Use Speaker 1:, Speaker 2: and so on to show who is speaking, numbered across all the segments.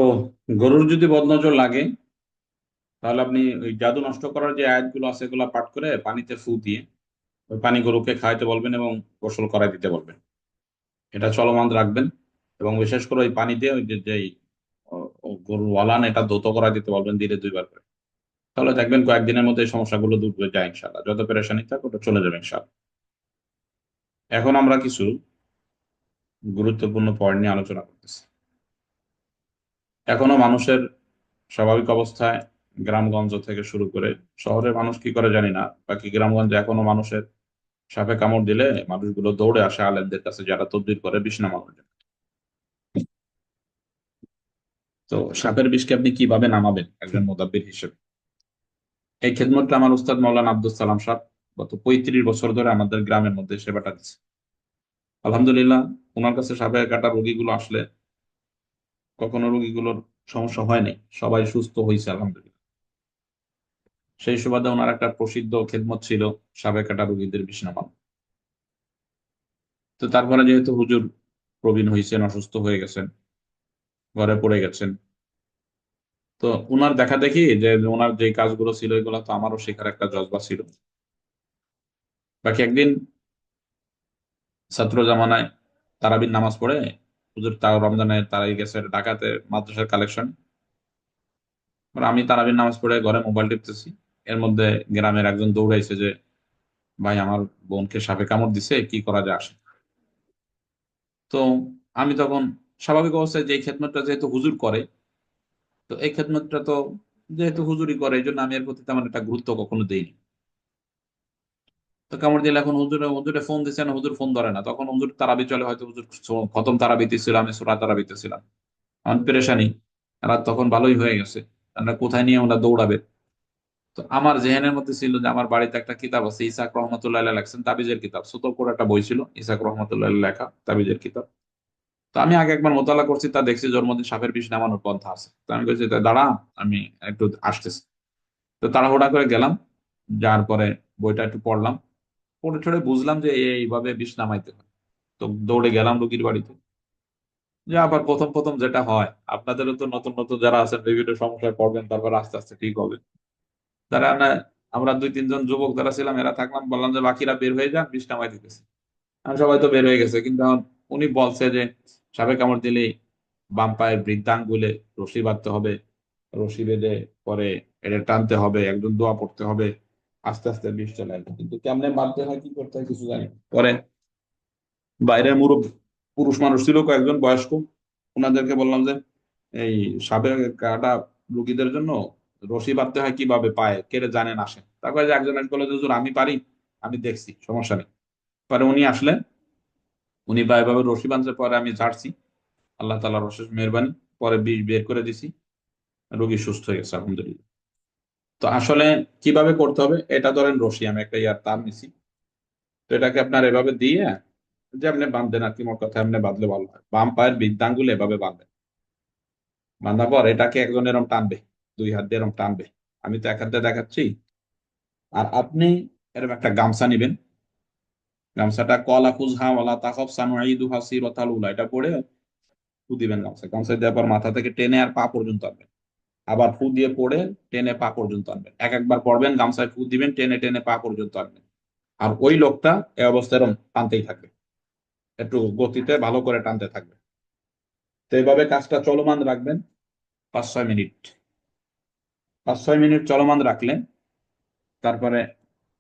Speaker 1: তো গরুর যদি বদনজর লাগে, তাহলে আপনি ওই জাদু নষ্ট করার যে আয়াতগুলো আছে এগুলো পাঠ করে পানিতে ফু দিয়ে ওই পানি গরুকে খাইতে বলবেন এবং গোসল করাই দিতে বলবেন। এটা চলমান রাখবেন এবং বিশেষ করে ওই পানি দিয়ে ওই যে গরুর ওয়ালান এটা ধৌত করা দিতে বলবেন দিনে 2 বার করে। তাহলে দেখবেন কয়েকদিনের মধ্যে এই সমস্যাগুলো দূর হয়ে যায় ইনশাআল্লাহ। যত পেরেশানি থাক ওটা চলে যাবে ইনশাআল্লাহ। এখন আমরা কিছু গুরুত্বপূর্ণ পয়েন্ট নিয়ে আলোচনা করতেছি। এখনো মানুষের স্বাভাবিক অবস্থায় গ্রামগঞ্জ থেকে শুরু করে শহরের মানুষ কি করে জানি না, বাকি গ্রামগঞ্জে এখনো মানুষের সাপে কামড় দিলে মানুষগুলো দৌড়ে আসে আলেমদের কাছে যারা তদবির করে বিষ নামানোর জন্য। তো সাপের বিষকে আপনি কিভাবে নামাবেন একজন মুদাব্বির হিসেবে? এই খেদমতটা আমার উস্তাদ মৌলানা আব্দুল সালাম সাহেব গত 35 বছর ধরে আমাদের গ্রামের মধ্যে সেবাটা দিচ্ছে। আলহামদুলিল্লাহ, ওনার কাছে সাপে কাটা রোগীগুলো আসলে কখনো রোগীগুলোর সমস্যা হয় নাই, সবাই সুস্থ হয়েছে আলহামদুলিল্লাহ। সেই সুবাদে ওনার একটা প্রসিদ্ধ খেদমত ছিল সাপে কাটা রোগীদের বিষ নামানো। তো তারপরে যেহেতু হুজুর প্রবীণ হয়েছেন, অসুস্থ হয়ে গেছেন, ঘরে পড়ে গেছেন, তো ওনার দেখা দেখি যে ওনার যে কাজগুলো ছিল এগুলো তো আমারও শেখার একটা জজবা ছিল। বাকি একদিন ছাত্র জামানায় তারাবির নামাজ পড়ে হুজুর তাও রমজানে তারাই গেছে ঢাকাতে মাদ্রাসার কালেকশন। আমি তারাবির নামাজ পড়ে ঘরে মোবাইল টিপতেছি, এর মধ্যে গ্রামের একজন দৌড়াইছে যে ভাই আমার বোনকে সাপে কামড় দিছে, কি করা যায় আসে। তো আমি তখন স্বাভাবিক অবস্থায় যে এই খেদমতটা যেহেতু হুজুর করে, তো এই খেদমতটা তো যেহেতু হুজুরই করে এই জন্য আমি এর প্রতি তেমন একটা গুরুত্ব কখনো দিইনি। তো কামড় দিলে এখন হুজুরে ফোন দিচ্ছেন, হুজুর ফোন ধরে না, তখন হুজুর তারাবি চলে, হয়তো হুজুর খতম তারাবিতে ছিল, আমি সূরা তারাবিতে ছিলাম। আমার পেরেশানি, রাত তখন ভালোই হয়ে গেছে, আমরা কোথায় নিয়ে ওরা দৌড়াবে। তো আমার জেহেনের মধ্যে ছিল যে আমার বাড়িতে একটা কিতাব আছে, ইসাক রহমতুল্লাহ লেখছেন তাবিজের কিতাব, ছোট করে একটা বই ছিল ইসাক রহমতুল্লাহ লেখা তাবিজের কিতাব। তো আমি আগে একবার মোতালা করছি, তা দেখছি জন্মদিন সাপের বিষ নামানোর পন্থা আছে। তো আমি বলছি "তা দাঁড়া, আমি একটু আসতেছি।" তো তাড়াহুড়া করে গেলাম, যার পরে বইটা একটু পড়লাম, পড়ে টড়ে বুঝলাম যে এইভাবে বিষ নামাইতে হয়। তো দৌড়ে গেলাম রুগীর বাড়িতে। যে আবার প্রথম প্রথম যেটা হয়, আপনাদেরও তো নতুন নতুন যারা আছেন বিভিন্ন সমস্যায় পড়বেন, তারপর আস্তে আস্তে ঠিক হবে। তারা আমরা 2-3 জন যুবক যারা ছিলাম এরা থাকলাম, বললাম যে বাকিরা বের হয়ে যান, বিষ নামাই দিতেছে। আর সবাই তো বের হয়ে গেছে, কিন্তু এখন উনি বলছে যে সাপে কামড় দিলে বাম পায়ের বৃদ্ধাঙ্গুলে রশি বাঁধতে হবে, রশি বেঁধে পরে এটা টানতে হবে, একজন দোয়া পড়তে হবে, আস্তে আস্তে বিষ চলে আসবে। কিন্তু কেমনে বাঁধতে হয় কি করতে হয় কিছু জানি না। পরে বাইরের মুরব্বী পুরুষ মানুষ ছিল কয়েকজন বয়স্ক, ওনাদেরকে বললাম যে এই সাপে কাটা রোগীদের জন্য রশি বাঁধতে হয় কিভাবে, পায়ে কেড়ে জানেন আসেন। তারপরে যে একজন বলে যে হুজুর আমি পারি, আমি দেখছি, সমস্যা নেই। পরে উনি আসলেন, উনি বা এভাবে রশি বাঁধছে, পরে আমি ঝাড়ছি, আল্লাহ তাআলার অশেষ মেহেরবানি, পরে বিষ বের করে দিছি, রোগী সুস্থ হয়ে গেছে আলহামদুলিল্লাহ। তো আসলে কিভাবে করতে হবে, এটা ধরেন রশি আমি একটা ইয়ার তার নিছি, তো এটাকে আপনার এভাবে দিয়ে যে আপনি বাঁধবেন আর কি, মোট কথা এমনি বাঁধলে ভালো হয়। বাম পায়ের বৃদ্ধাঙ্গুলে এভাবে বাঁধবেন, বাঁধার পর এটাকে একজন এরম টানবে, 2 হাত দিয়ে এরম টানবে। আমি তো 1 হাত দিয়ে দেখাচ্ছি। আর আপনি এরকম একটা গামছা নিবেন, গামছাটা কলা কুজহা ওয়ালা তাখফ সানুঈদুহা সিরাতাল উলা, এটা পড়ে ফু দিবেন গামছা, গামছা দেওয়ার পর মাথা থেকে টেনে আর পা পর্যন্ত আনবেন। আবার ফু দিয়ে পড়ে টেনে পা পর্যন্ত আনবেন, এক একবার পড়বেন, গামছায় ফু দিবেন, টেনে টেনে পা পর্যন্ত আনবেন। আর ওই লোকটা এই অবস্থায় এরকম টানতেই থাকবে, একটু গতিতে ভালো করে টানতে থাকবে। তো এইভাবে কাজটা চলমান রাখবেন 5-6 মিনিট। 5-6 মিনিট চলমান রাখলে তারপরে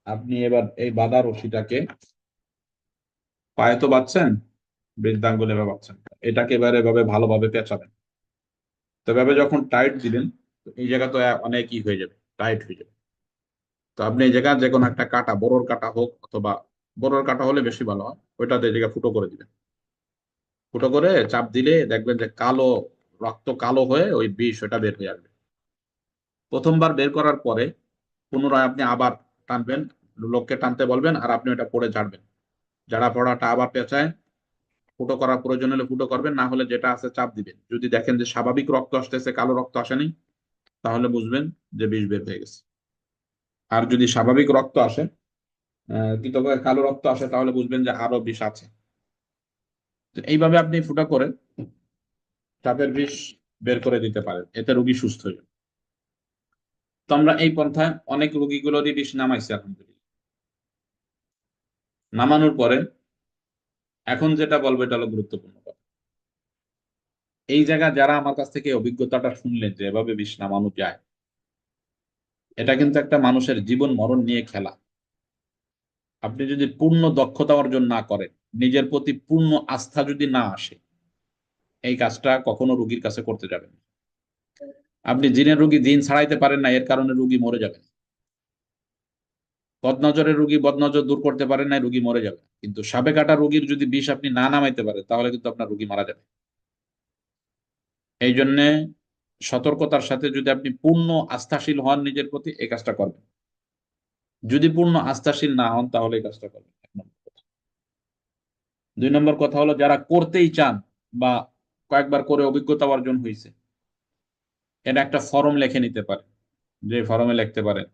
Speaker 1: আপনি এবার এই বাঁধা রশিটাকে পায়ে তো বাঁধছেন, বৃদ্ধাঙ্গুলে এভাবে বাঁধছেন, এটাকে এবার এভাবে ভালোভাবে পেঁচাবেন। তো এভাবে যখন টাইট দিবেন, তো এই জায়গা তো অনেক ই হয়ে যাবে, টাইট হয়ে যাবে। তো আপনি এই জায়গায় যে কোনো একটা কাটা, বড়র কাটা হোক অথবা বড়র কাটা হলে বেশি ভালো হয়, ওইটাতে এই জায়গায় ফুটো করে দিবেন। ফুটো করে চাপ দিলে দেখবেন যে কালো রক্ত কালো হয়ে ওই বিষ ওটা বের হয়ে আসবে। প্রথমবার বের করার পরে পুনরায় আপনি আবার টানবেন, লোককে টানতে বলবেন, আর আপনি ওটা পড়ে ঝাড়বেন। ঝাড়া পড়াটা আবার পেঁচায় ফুটো করার প্রয়োজন হলে ফুটো করবেন, না হলে যেটা আছে চাপ দিবেন। যদি দেখেন যে স্বাভাবিক রক্ত আসতেছে, কালো রক্ত আসেনি, তাহলে বুঝবেন যে বিষ বের হয়ে গেছে। আর যদি স্বাভাবিক রক্ত আসে, কিন্তু কালো রক্ত আসে, তাহলে বুঝবেন যে আরো বিষ আছে। তো এইভাবে আপনি ফুটা করে সাপের বিষ বের করে দিতে পারেন, এতে রোগী সুস্থ হয়ে যাবে। তো আমরা এই পন্থায় অনেক রোগীগুলোরই বিষ নামাইছি আলহামদুলিল্লাহ। নামানোর পরে এখন যেটা বলবো এটা হলো গুরুত্বপূর্ণ কথা। এই জায়গা যারা আমার কাছ থেকে এই অভিজ্ঞতাটা শুনলেন যে এভাবে বিষ নামানো যায়, এটা কিন্তু একটা মানুষের জীবন মরণ নিয়ে খেলা। আপনি যদি পূর্ণ দক্ষতা অর্জন না করেন, নিজের প্রতি পূর্ণ আস্থা যদি না আসে, এই কাজটা কখনো রোগীর কাছে করতে যাবেন না। আপনি জিনের রোগী জিন ছাড়াইতে পারেন না, এর কারণে রোগী মরে যাবেন। বদনজরের রোগী বদনজর দূর করতে পারেন না, রোগী মরে যাবে। কিন্তু সাপে কাটা রোগীর যদি বিষ আপনি না নামাইতে পারেন, তাহলে কিন্তু আপনার রোগী মারা যাবে। এই জন্যে সতর্কতার সাথে যদি আপনি পূর্ণ আস্থাশীল হন নিজের প্রতি, এই কাজটা করবেন। যদি পূর্ণ আস্থাশীল না হন, তাহলে এই কাজটা করবেন, 1 নম্বর কথা। 2 নম্বর কথা হলো, যারা করতেই চান বা কয়েকবার করে অভিজ্ঞতা অর্জন হয়েছে, এটা একটা ফরম লিখে নিতে পারে। যে ফরমে লিখতে পারেন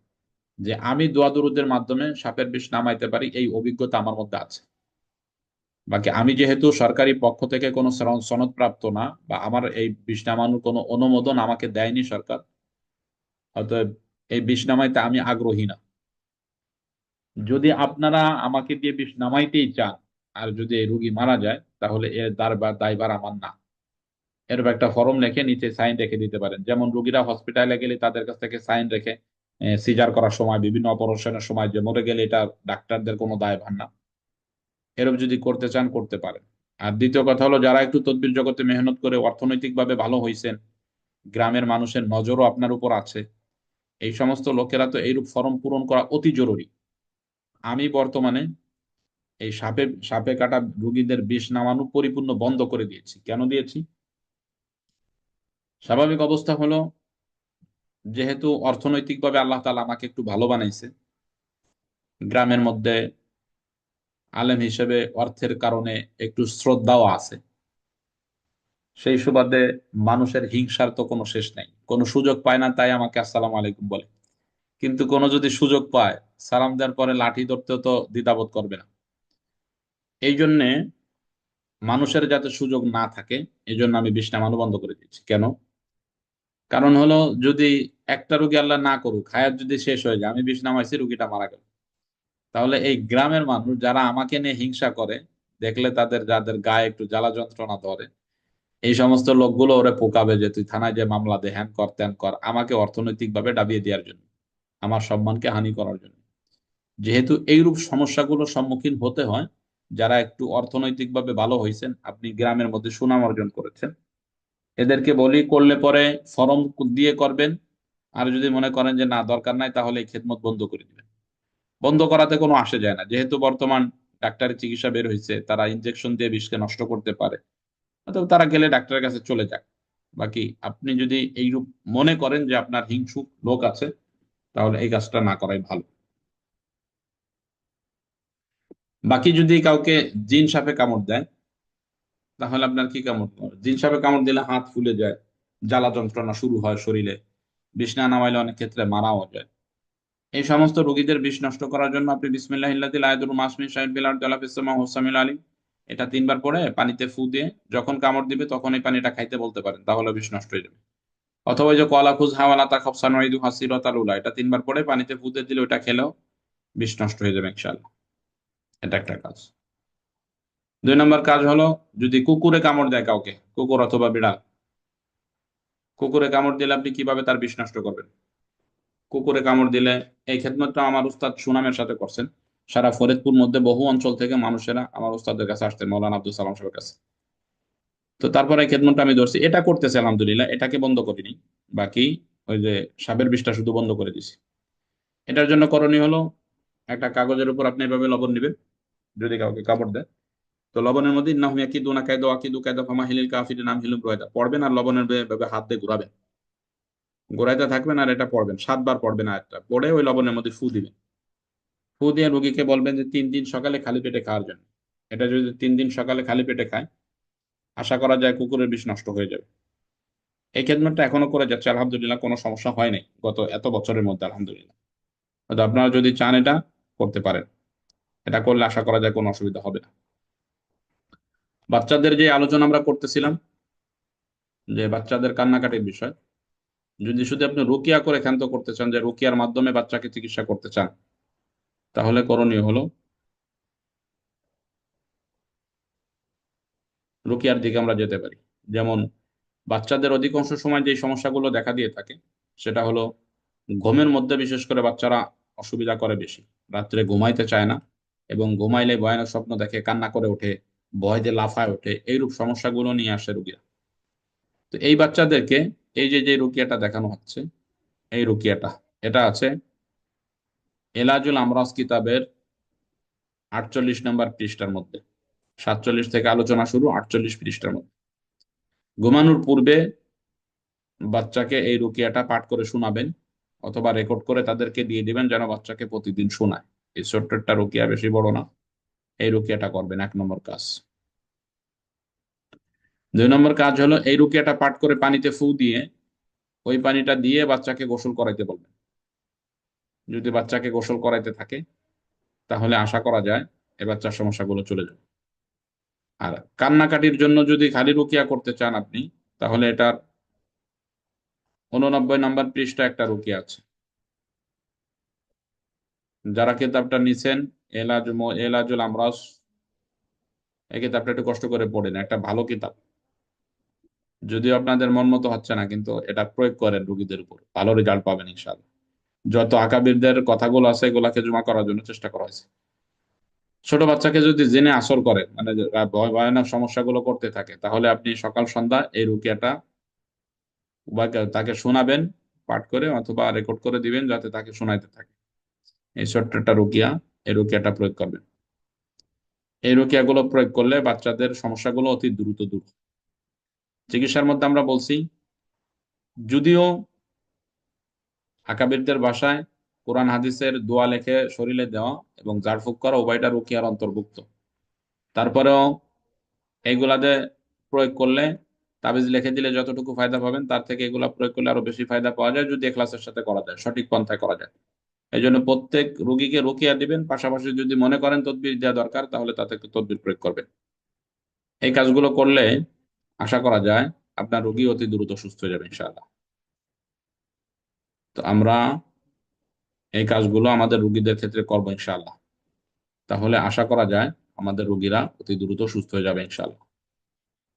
Speaker 1: যে আমি দোয়া দরুদের মাধ্যমে সাপের বিষ নামাইতে পারি, এই অভিজ্ঞতা আমার মধ্যে আছে। বাকি আমি যেহেতু সরকারি পক্ষ থেকে কোনো সনদ প্রাপ্ত না, বা আমার এই বিষ নামানোর কোনো অনুমোদন আমাকে দেয়নি সরকার, অতএব এই বিষ নামাইতে আমি আগ্রহী না। যদি আপনারা আমাকে দিয়ে বিষ নামাইতেই চান, আর যদি এই রুগী মারা যায়, তাহলে এর দায়ভার আমার না। এরকম একটা ফর্ম লিখে নিচে সাইন রেখে দিতে পারেন। যেমন রুগীরা হসপিটালে গেলে তাদের কাছ থেকে সাইন রেখে, সিজার করার সময়, বিভিন্ন অপারেশনের সময় যে মরে গেলে এটা ডাক্তারদের কোনো দায়ভার না, এরকম যদি করতে চান করতে পারেন। আর দ্বিতীয় কথা হলো, যারা একটু তদবির জগতে মেহনত করে অর্থনৈতিকভাবে ভালো হয়েছেন, গ্রামের মানুষের নজরও আপনার উপর আছে, এই সমস্ত লোকেরা তো এইরূপ ফর্ম পূরণ করা অতি জরুরি। আমি বর্তমানে এই সাপে সাপে কাটা রোগীদের বিষ নামানো পরিপূর্ণ বন্ধ করে দিয়েছি। কেন দিয়েছি? স্বাভাবিক অবস্থা হলো, যেহেতু অর্থনৈতিকভাবে আল্লাহ তাআলা আমাকে একটু ভালো বানাইছে, গ্রামের মধ্যে আলেম হিসেবে অর্থের কারণে একটু শ্রদ্ধাও আছে, সেই সুবাদে মানুষের হিংসার তো কোনো শেষ নাই। কোনো সুযোগ পায় না তাই আমাকে আসসালামু আলাইকুম বলে, কিন্তু কোনো যদি সুযোগ পায়, সালাম দেওয়ার পরে লাঠি ধরতেও তো দ্বিধাবোধ করবে না। এই জন্যে মানুষের যাতে সুযোগ না থাকে, এই জন্য আমি বিষ নামানো বন্ধ করে দিয়েছি। কেন? কারণ হলো, যদি একটা রুগী আল্লাহ না করুক হায়াত যদি শেষ হয়ে যায়, আমি বিষ নামাইছি, রুগীটা মারা গেল, তাহলে এই গ্রামের মানুষ যারা আমাকে নিয়ে হিংসা করে, দেখলে তাদের যাদের গায়ে একটু জ্বালা যন্ত্রণা ধরে, এই সমস্ত লোকগুলো ওরে পোকাবে যে তুই থানায় যে মামলা দে, হ্যান কর ত্যান কর, আমাকে অর্থনৈতিক ভাবে ডাবিয়ে দেওয়ার জন্য, আমার সম্মানকে হানি করার জন্য। যেহেতু এইরূপ সমস্যাগুলোর সম্মুখীন হতে হয় যারা একটু অর্থনৈতিকভাবে ভালো হয়েছেন, আপনি গ্রামের মধ্যে সুনাম অর্জন করেছেন, এদেরকে বলি করলে পরে ফরম দিয়ে করবেন। আর যদি মনে করেন যে না দরকার নাই, তাহলে এই খেদমত বন্ধ করে দিবেন। বন্ধ করাতে কোনো আসে যায় না, যেহেতু বর্তমান ডাক্তারি চিকিৎসা বের হয়েছে, তারা ইনজেকশন দিয়ে বিষকে নষ্ট করতে পারে। অতএব তারা গেলে ডাক্তারের কাছে চলে যাক। বাকি আপনি যদি এইরূপ মনে করেন যে আপনার হিংসুক লোক আছে, তাহলে এই কাজটা না করাই ভালো। বাকি যদি কাউকে জিন সাপে কামড় দেয়, তাহলে আপনার কি কামড় করে? জিন সাপে কামড় দিলে হাত ফুলে যায়, জ্বালা যন্ত্রণা শুরু হয় শরীরে, বিষ না নামাইলে অনেক ক্ষেত্রে মারাও যায়। এই সমস্ত রোগীদের বিষ নষ্ট করার জন্য আপনি বিসমিল্লাহিল্লাযী লা ইয়াদুররু মা'আ ইসমিহি শাইউন ফিল আরদি ওয়ালা ফিস সামাই ওয়া হুয়াস সামিউল আলিম, এটা 3 বার পড়ে পানিতে ফু দিয়ে যখন কামড় দিবে তখন এই পানিটা খাইতে বলতে পারেন, তাহলে বিষ নষ্ট হয়ে যাবে। অথবা ওই যে কলা খুযহা ওয়ালা তাখাফ সানুইদুহা সিরাতাল উলা, এটা 3 বার পড়ে পানিতে ফু দিয়ে দিলে ওটা খেলেও বিষ নষ্ট হয়ে যাবে ইনশাআল্লাহ। এটা একটা কাজ। 2 নম্বর কাজ হলো, যদি কুকুরে কামড় দেয় কাউকে, কুকুর অথবা বিড়াল, কুকুরে কামড় দিলে আপনি কিভাবে তার বিষ নষ্ট করবেন? কুকুরে কামড় দিলে, এই খেদমতটা আমার উস্তাদ সুনামের সাথে করছেন। সারা ফরিদপুর মধ্যে বহু অঞ্চল থেকে মানুষেরা আমার উস্তাদের কাছে আসতেন, মৌলানা আব্দুল সালাম সাহেবের কাছে। তো তারপরে এই খেদমতটা আমি ধরছি, এটা করতেছি আলহামদুলিল্লাহ, এটাকে বন্ধ করিনি। বাকি ওই যে সাপের বিষটা শুধু বন্ধ করে দিছি। এটার জন্য করণীয় হলো, একটা কাগজের উপর আপনি এভাবে লবণ নেবেন, যদি কাউকে কামড় দেয়, তো লবণের মধ্যে ইন্নাহুম ইয়াকিদুনা কায়দা ওয়াকিদু কায়দা ফামাহিলিল কাফিরিনা আমহিলুম রুয়ায়দা পড়বেন, আর লবণের ভাবে হাত দিয়ে ঘুরাবেন, ঘোরাইতে থাকবেন, আর এটা পড়বেন 7 বার পড়বেন, আয়াতটা পড়ে ওই লবণের মধ্যে ফু দিবেন। ফু দিয়ে রোগীকে বলবেন যে 3 দিন সকালে খালি পেটে খাওয়ার জন্য। এটা যদি 3 দিন সকালে খালি পেটে খায়, আশা করা যায় কুকুরের বিষ নষ্ট হয়ে যাবে। এই খেদমতটা এখনো করে যাচ্ছে আলহামদুলিল্লাহ, কোনো সমস্যা হয় নাই গত এত বছরের মধ্যে আলহামদুলিল্লাহ। তো আপনারা যদি চান এটা করতে পারেন, এটা করলে আশা করা যায় কোনো অসুবিধা হবে না। বাচ্চাদের যে আলোচনা আমরা করতেছিলাম, যে বাচ্চাদের কান্নাকাটির বিষয়, যদি শুধু আপনি রুকিয়া করে ক্ষান্ত করতে চান, যে রুকিয়ার মাধ্যমে বাচ্চাকে চিকিৎসা করতে চান, তাহলে করণীয় হলো রুকিয়ার দিকে আমরা যেতে পারি। যেমন বাচ্চাদের অধিকাংশ সময় যে সমস্যাগুলো দেখা দিয়ে থাকে, সেটা হলো ঘুমের মধ্যে বিশেষ করে বাচ্চারা অসুবিধা করে বেশি, রাত্রে ঘুমাইতে চায় না, এবং ঘুমাইলে ভয়ানক স্বপ্ন দেখে, কান্না করে ওঠে, ভয়তে লাফায় ওঠে, এইরূপ সমস্যাগুলো নিয়ে আসে রুগীরা। তো এই বাচ্চাদেরকে এই যে যে রুকিয়াটা দেখানো হচ্ছে, এই রুকিয়াটা, এটা আছে এলাজুল আমরাজ কিতাবের 48 নম্বর পৃষ্ঠার মধ্যে। 47 থেকে আলোচনা শুরু, 48 পৃষ্ঠার মধ্যে। ঘুমানোর পূর্বে বাচ্চাকে এই রুকিয়াটা পাঠ করে শোনাবেন, অথবা রেকর্ড করে তাদেরকে দিয়ে দিবেন যেন বাচ্চাকে প্রতিদিন শোনায়। এই ছোট্ট একটা রুকিয়া, বেশি বড় না। এই রুকিয়াটা করবেন 1 নম্বর কাজ। 2 নম্বর কাজ হলো এই রুকিয়াটা পাঠ করে পানিতে ফু দিয়ে, ওই পানিটা দিয়ে বাচ্চাকে গোসল করাইতে বলবেন। যদি বাচ্চাকে গোসল করাইতে থাকে, তাহলে আশা করা যায় এ বাচ্চার সমস্যাগুলো চলে যাবে। আর কান্নাকাটির জন্য যদি খালি রুকিয়া করতে চান আপনি, তাহলে এটার 89 নম্বর পৃষ্ঠা একটা রুকিয়া আছে। যারা কিতাবটা নিছেন, এলাজুল আমরাজ, এই কিতাবটা একটু কষ্ট করে পড়েন, একটা ভালো কিতাব। যদিও আপনাদের মন মতো হচ্ছে না, কিন্তু এটা প্রয়োগ করেন রুগীদের উপর, ভালো রেজাল্ট পাবেন ইনশাআল্লাহ। যত আকাবিরদের কথাগুলো আছে, এগুলাকে জমা করার জন্য চেষ্টা করা হয়েছে। ছোট বাচ্চাকে যদি জেনে আসর করে, মানে যে ভয়ানক সমস্যাগুলো করতে থাকে, তাহলে আপনি সকাল সন্ধ্যা এই রুকিয়াটা বা তাকে শোনাবেন পাঠ করে, অথবা রেকর্ড করে দিবেন যাতে তাকে শোনাইতে থাকে। এই ছোট্ট একটা রুকিয়া, এই রুকিয়াটা প্রয়োগ করবেন। এই রুকিয়াগুলো প্রয়োগ করলে বাচ্চাদের সমস্যাগুলো অতি দ্রুত দূর হয়। চিকিৎসার মধ্যে আমরা বলছি, যদিও আকাবিরদের ভাষায় কোরআন হাদিসের দোয়া লেখে শরীরে দেওয়া এবং ঝাড়ফুঁক করা উভয়টা রুকিয়ার অন্তর্ভুক্ত, তারপরেও এইগুলাতে প্রয়োগ করলে, তাবিজ লিখে দিলে যতটুকু ফায়দা পাবেন, তার থেকে এগুলা প্রয়োগ করলে আরো বেশি ফায়দা পাওয়া যায়, যদি ইখলাসের সাথে করা যায়, সঠিক পন্থায় করা যায়। এই জন্য প্রত্যেক রোগীকে রুকিয়া দিবেন, পাশাপাশি যদি মনে করেন তদবির দেওয়া দরকার, তাহলে তাতে তদবির প্রয়োগ করবেন। এই কাজগুলো করলে আশা করা যায় আপনার রোগী অতি দ্রুত সুস্থ হয়ে যাবে ইনশাআল্লাহ। তো আমরা এই কাজগুলো আমাদের রোগীদের ক্ষেত্রে করবো ইনশাআল্লাহ। তাহলে আশা করা যায় আমাদের রোগীরা অতি দ্রুত সুস্থ হয়ে যাবে ইনশাআল্লাহ।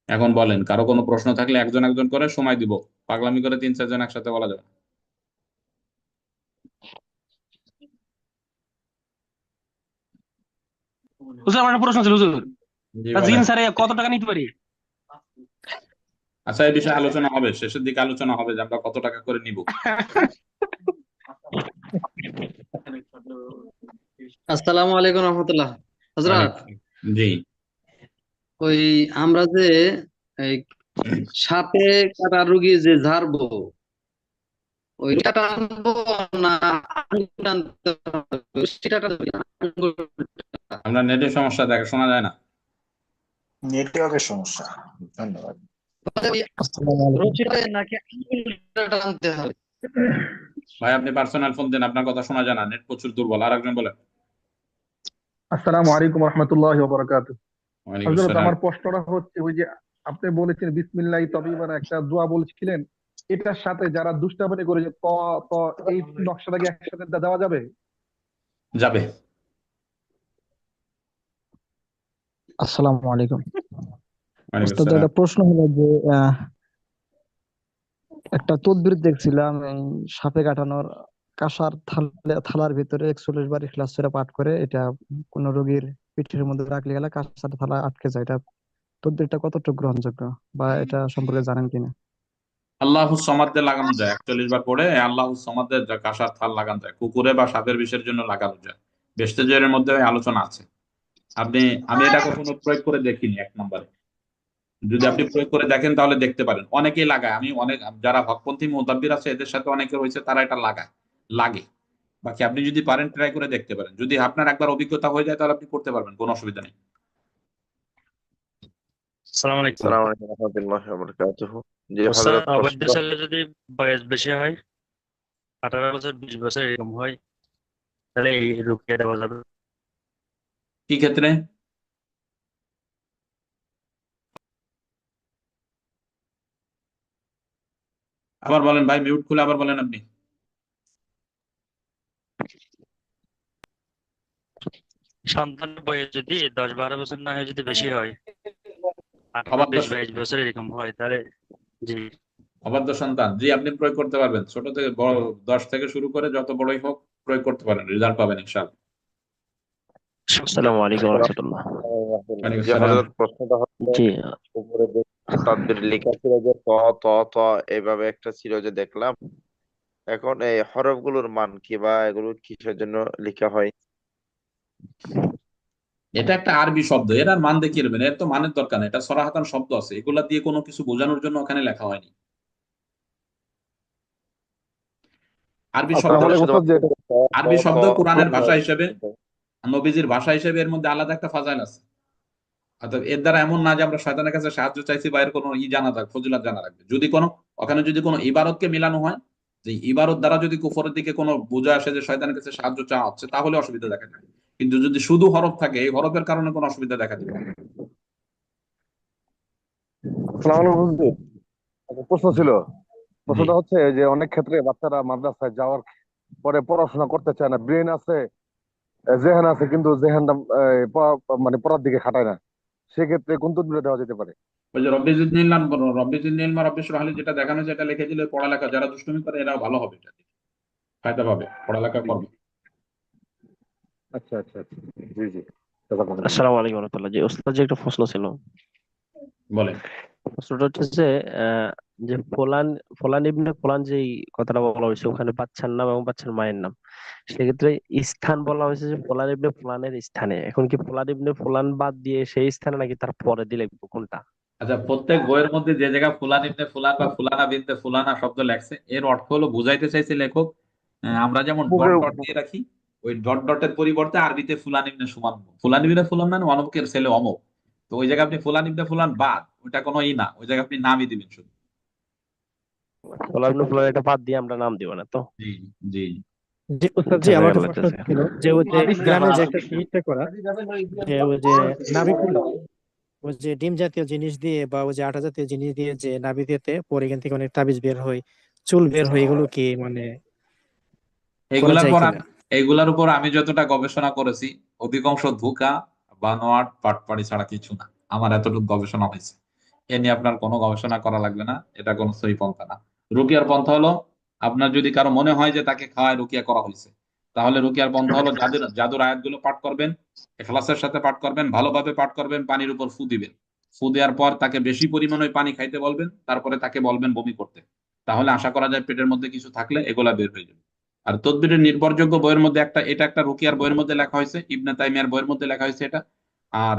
Speaker 1: এখন বলেন, কারো কোনো প্রশ্ন থাকলে একজন একজন করে সময় দিব, পাগলামি করে 3-4 জন একসাথে বলা যাবে না।
Speaker 2: হুজুর, আমার একটা প্রশ্ন ছিল হুজুর।
Speaker 1: জি
Speaker 2: তা জিন
Speaker 1: বলেন।
Speaker 2: স্যারে কত টাকা নিতে পারি?
Speaker 1: আচ্ছা, এই বিষয়ে আলোচনা হবে, শেষের দিকে আলোচনা হবে যে আমরা কত টাকা করে নিব।
Speaker 3: আসসালামু আলাইকুম রহমতুল্লাহ। হজরত,
Speaker 1: ওয়ালাইকুম। জি।
Speaker 3: ওই আমরা যে এই সাপে কাটা রুগী যে ঝাড়বো, ওইটা টানবো না আঙ্গুল টানতে হবে? সেটা টানবো না, আঙ্গুলটা।
Speaker 1: আমরা নেটের সমস্যা, দেখা শোনা যায় না।
Speaker 4: নেটওয়ার্কের সমস্যা। ধন্যবাদ।
Speaker 3: ওই
Speaker 4: আসসালামু আলাইকুম।
Speaker 3: রশিটা নাকি আঙ্গুলটা টানতে হবে?
Speaker 1: ভাই আপনি পার্সোনাল ফোন দেন, আপনার কথা শোনা যায় না, নেট প্রচুর দুর্বল। আর একজন বলেন।
Speaker 5: আসসালামু আলাইকুম রহমতুল্লাহি ওয়া বারাকাতুহু।
Speaker 1: ওয়ালাইকুম
Speaker 5: হযরত,
Speaker 1: আসসালাম।
Speaker 5: আমার প্রশ্নটা হচ্ছে, ওই যে আপনি বলেছেন বিসমিল্লাহি তবিবান একটা দোয়া বলছিলেন, এটার সাথে যারা দুষ্টামি করে যে ত এই নকশাটা কি একসাথে দেওয়া যাবে?
Speaker 1: যাবে।
Speaker 6: আসসালামু আলাইকুম।
Speaker 1: ওয়ালাইকুম
Speaker 6: ওস্তাদ,
Speaker 1: আসসালাম।
Speaker 6: একটা প্রশ্ন হলো যে আহ, একটা তদবির দেখছিলাম, এই সাপে কাটানোর কাঁসার থালার ভিতরে 41 বার ইখলাস সূরা পাঠ করে, এটা কোন রোগীর পিঠের মধ্যে রাখলে গেলে কাঁসার থালা আটকে যায়। এটা তদবিরটা কতটুকু গ্রহণযোগ্য, বা এটা সম্পর্কে জানেন কিনা?
Speaker 1: আল্লাহু সমাদে লাগানো যায়, 41 বার পরে আল্লাহু সমাদে কাঁসার থাল লাগানো যায়, কুকুরে বা সাপের বিষের জন্য লাগানো যায়। বেস্টেজের মধ্যে ওই আলোচনা আছে। আপনি, আমি এটা কখনো প্রয়োগ করে দেখিনি। 1 নম্বরে যদি আপনি প্রয়োগ করে দেখেন তাহলে দেখতে পারেন, অনেকেই লাগায়। আমি অনেক, যারা হকপন্থী মুতাব্বির আছে এদের সাথে অনেকে হয়েছে, তারা এটা লাগায়, লাগে। বাকি আপনি যদি পারেন ট্রাই করে দেখতে পারেন, যদি আপনার একবার অভিজ্ঞতা হয়ে যায় তাহলে আপনি করতে পারবেন, কোনো অসুবিধা নেই।
Speaker 2: আসসালামু আলাইকুম।
Speaker 4: আসসালামু আলাইকুম রহমতুল্লাহি ওয়া বারাকাতুহু। জি
Speaker 2: ওস্তাদ,
Speaker 4: হযরত, প্রশ্ন।
Speaker 2: অবৈধ ছেলে যদি বয়স বেশি হয়, 18 বছর 20 বছর এরকম হয়, তাহলে এই রুকিয়া দেওয়া যাবে?
Speaker 1: কি ক্ষেত্রে? আবার বলেন ভাই, মিউট খুলে আবার বলেন আপনি।
Speaker 2: সন্তানের বয়স যদি 10-12 বছর না হয়, যদি বেশি হয়, 18,
Speaker 1: অবাধ্য
Speaker 2: 20, 22 বছর এরকম হয়, তাহলে জি।
Speaker 1: অবাধ্য সন্তান, জি, আপনি প্রয়োগ করতে পারবেন। ছোট থেকে বড়, 10 থেকে শুরু করে যত বড়ই হোক প্রয়োগ করতে পারেন, রেজাল্ট পাবেন ইনশাআল্লাহ।
Speaker 7: আসসালামু আলাইকুম রহমতুল্লাহ।
Speaker 1: ওয়ালাইকুম
Speaker 4: যে
Speaker 1: আসসালাম।
Speaker 4: হযরত প্রশ্নটা হচ্ছে
Speaker 7: জি,
Speaker 4: উপরে যে তাদবীর লেখা ছিল যে ত ত ত এইভাবে একটা ছিল যে দেখলাম, এখন এই হরফগুলোর মান কি বা এগুলো কিসের জন্য লেখা হয়?
Speaker 1: এটা একটা আরবি শব্দ, এর আর মান দেখিয়ে দেবেন, এর তো মানের দরকার নেই, এটা সরাহাতান শব্দ আছে, এগুলা দিয়ে কোনো কিছু বোঝানোর জন্য ওখানে লেখা হয়নি। আরবি শব্দ,
Speaker 5: আসসালামু
Speaker 4: তাহলে
Speaker 5: আলাইকুম ওস্তাদ জি।
Speaker 4: শুধুমাত্র ত ত
Speaker 1: আরবি
Speaker 4: ত
Speaker 1: শব্দ কোরআনের
Speaker 4: ত
Speaker 1: ভাষা হিসেবে, নবীজির ভাষা হিসেবে এর মধ্যে আলাদা একটা ফাজাইল আছে। অর্থাৎ এর দ্বারা এমন না যে আমরা শয়তানের কাছে সাহায্য চাইছি বা এর কোনো জানা থাক, ফজিলত জানা রাখবে। যদি কোনো ওখানে যদি কোনো ইবারতকে মিলানো হয়, যে ইবারত দ্বারা যদি কুফরের দিকে কোনো বোঝা আসে যে শয়তানের কাছে সাহায্য চাওয়া হচ্ছে, তাহলে অসুবিধা দেখা যায়। কিন্তু যদি শুধু হরফ থাকে, এই হরফের কারণে কোনো অসুবিধা দেখা দিবে না।
Speaker 5: আসসালামু আলাইকুম হুজুর। একটা প্রশ্ন ছিল।
Speaker 1: জি,
Speaker 5: প্রশ্নটা হচ্ছে যে অনেক ক্ষেত্রে বাচ্চারা মাদ্রাসায় যাওয়ার পরে পড়াশোনা করতে চায় না, ব্রেন আছে, জেহান আছে, কিন্তু জেহানটা মানে পড়ার দিকে খাটায় না। সেক্ষেত্রে কোন তদবির দেওয়া যেতে পারে?
Speaker 1: ওই যে রব্বি জিদনি ইলমান, রব্বি জিদনি ইলমা রব্বি ইশরাহ লি, যেটা দেখানো যেটা লিখে দিলে পড়ালেখা, যারা দুষ্টুমি করে এরাও ভালো হবে, এটা ফায়দা পাবে, পড়ালেখা করবে।
Speaker 5: আচ্ছা আচ্ছা আচ্ছা, জি জি, জাযাকাল্লাহ।
Speaker 7: আসসালামু আলাইকুম রহমতুল্লাহ। জি ওস্তাদ, যে একটা প্রশ্ন ছিল।
Speaker 1: বলেন।
Speaker 7: প্রশ্নটা হচ্ছে যে আহ, যে ফলান ফলান ইবনে ফলান, যে কথাটা বলা হয়েছে ওখানে বাচ্চার নাম এবং বাচ্চার মায়ের নাম, সেক্ষেত্রে স্থান বলা হয়েছে যে ফলান ইবনে ফলানের স্থানে। এখন কি ফলান ইবনে ফলান বাদ দিয়ে সেই স্থানে, নাকি তার পরে দিলে কোনটা?
Speaker 1: আচ্ছা, প্রত্যেক বইয়ের মধ্যে যে জায়গা ফুলান ইবনে ফুলান বা ফুলানা বিনতে ফুলানা শব্দ লেখছে, এর অর্থ হলো বুঝাইতে চাইছে লেখক, আমরা যেমন ডট ডট দিয়ে রাখি, ওই ডট ডটের পরিবর্তে আরবিতে ফুলান ইবনে সুমান, ফুলান ইবনে ফুলান মানে অমুকের ছেলে অমুক। তো ওই জায়গায় আপনি ফুলান ইবনে ফুলান বাদ, ওইটা কোনো না, ওই জায়গায় আপনি নামই দিবেন শুধু।
Speaker 7: ফলান ইবনে ফলান এটা বাদ দিয়ে আমরা নাম দিব না তো?
Speaker 1: জি, জি।
Speaker 6: জি উস্তাদ জি,
Speaker 7: আচ্ছা,
Speaker 6: আমার
Speaker 7: যাক
Speaker 6: একটা
Speaker 7: আল্লাহ
Speaker 6: প্রশ্ন
Speaker 7: তাআলা।
Speaker 6: ছিল যে ওই যে গ্রামে যে একটা চিকিৎসা করা, যে ওই যে নাভিগুলো, ওই যে ডিম জাতীয় জিনিস দিয়ে বা ওই যে আটা জাতীয় জিনিস দিয়ে যে নাভি দিতে পরে এখান থেকে অনেক তাবিজ বের হয়, চুল বের হয়, এগুলো কি মানে করা
Speaker 1: এগুলার
Speaker 6: যায়
Speaker 1: পর
Speaker 6: কিনা?
Speaker 1: এগুলার উপর আমি যতটা গবেষণা করেছি, অধিকাংশ ধোঁকা, বানোয়াট, পাটপাড়ি ছাড়া কিছু না। আমার এতটুকু গবেষণা হয়েছে, এ নিয়ে আপনার কোনো গবেষণা করা লাগবে না, এটা কোনো সহি পন্থা না। রুকিয়ার পন্থা হলো, আপনার যদি কারো মনে হয় যে তাকে খাওয়ায় রুকিয়া করা হয়েছে, তাহলে রুকিয়ার পন্থা হলো জাদুর জাদুর আয়াতগুলো পাঠ করবেন, ইখলাসের সাথে পাঠ করবেন, ভালোভাবে পাঠ করবেন, পানির উপর ফু দিবেন। ফু দেওয়ার পর তাকে বেশি পরিমাণে ওই পানি খাইতে বলবেন, তারপরে তাকে বলবেন বমি করতে। তাহলে আশা করা যায় পেটের মধ্যে কিছু থাকলে এগুলা বের হয়ে যাবে। আর তদবিরের নির্ভরযোগ্য বইয়ের মধ্যে একটা, এটা একটা রুকিয়ার বইয়ের মধ্যে লেখা হয়েছে, ইবনে তাইমিয়ার বইয়ের মধ্যে লেখা হয়েছে এটা। আর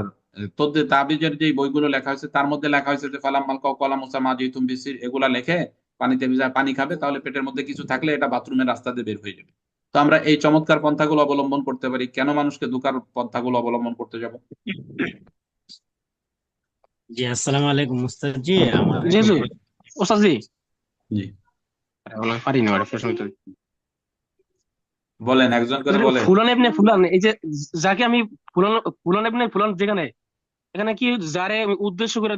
Speaker 1: তদ্বির তাবিজের যে বইগুলো লেখা হয়েছে তার মধ্যে লেখা হয়েছে যে ফালাম মাল কলা মুসা মা জিতুম বিসির, এগুলা লেখে পানিতে ভিজায় পানি খাবে, তাহলে পেটের মধ্যে কিছু থাকলে এটা বাথরুমের রাস্তা দিয়ে বের হয়ে যাবে। তো আমরা এই চমৎকার পন্থাগুলো অবলম্বন করতে পারি, কেন মানুষকে ধোঁকার পন্থাগুলো অবলম্বন করতে যাব?
Speaker 8: জি, আসসালামু আলাইকুম মুস্তাদ জি। আমার
Speaker 9: জি
Speaker 8: একটা
Speaker 9: জি, ওস্তাদ জি।
Speaker 1: জি,
Speaker 9: পারি না আর প্রশ্ন উত্তর দিতে।
Speaker 1: বলেন, একজন করে বলেন।
Speaker 9: ফুলান এবনে ফুলান, এই যে যাকে আমি ফুলান ফুলান এবনে ফুলান, যেখানে এখানে কি যারে আমি উদ্দেশ্য করে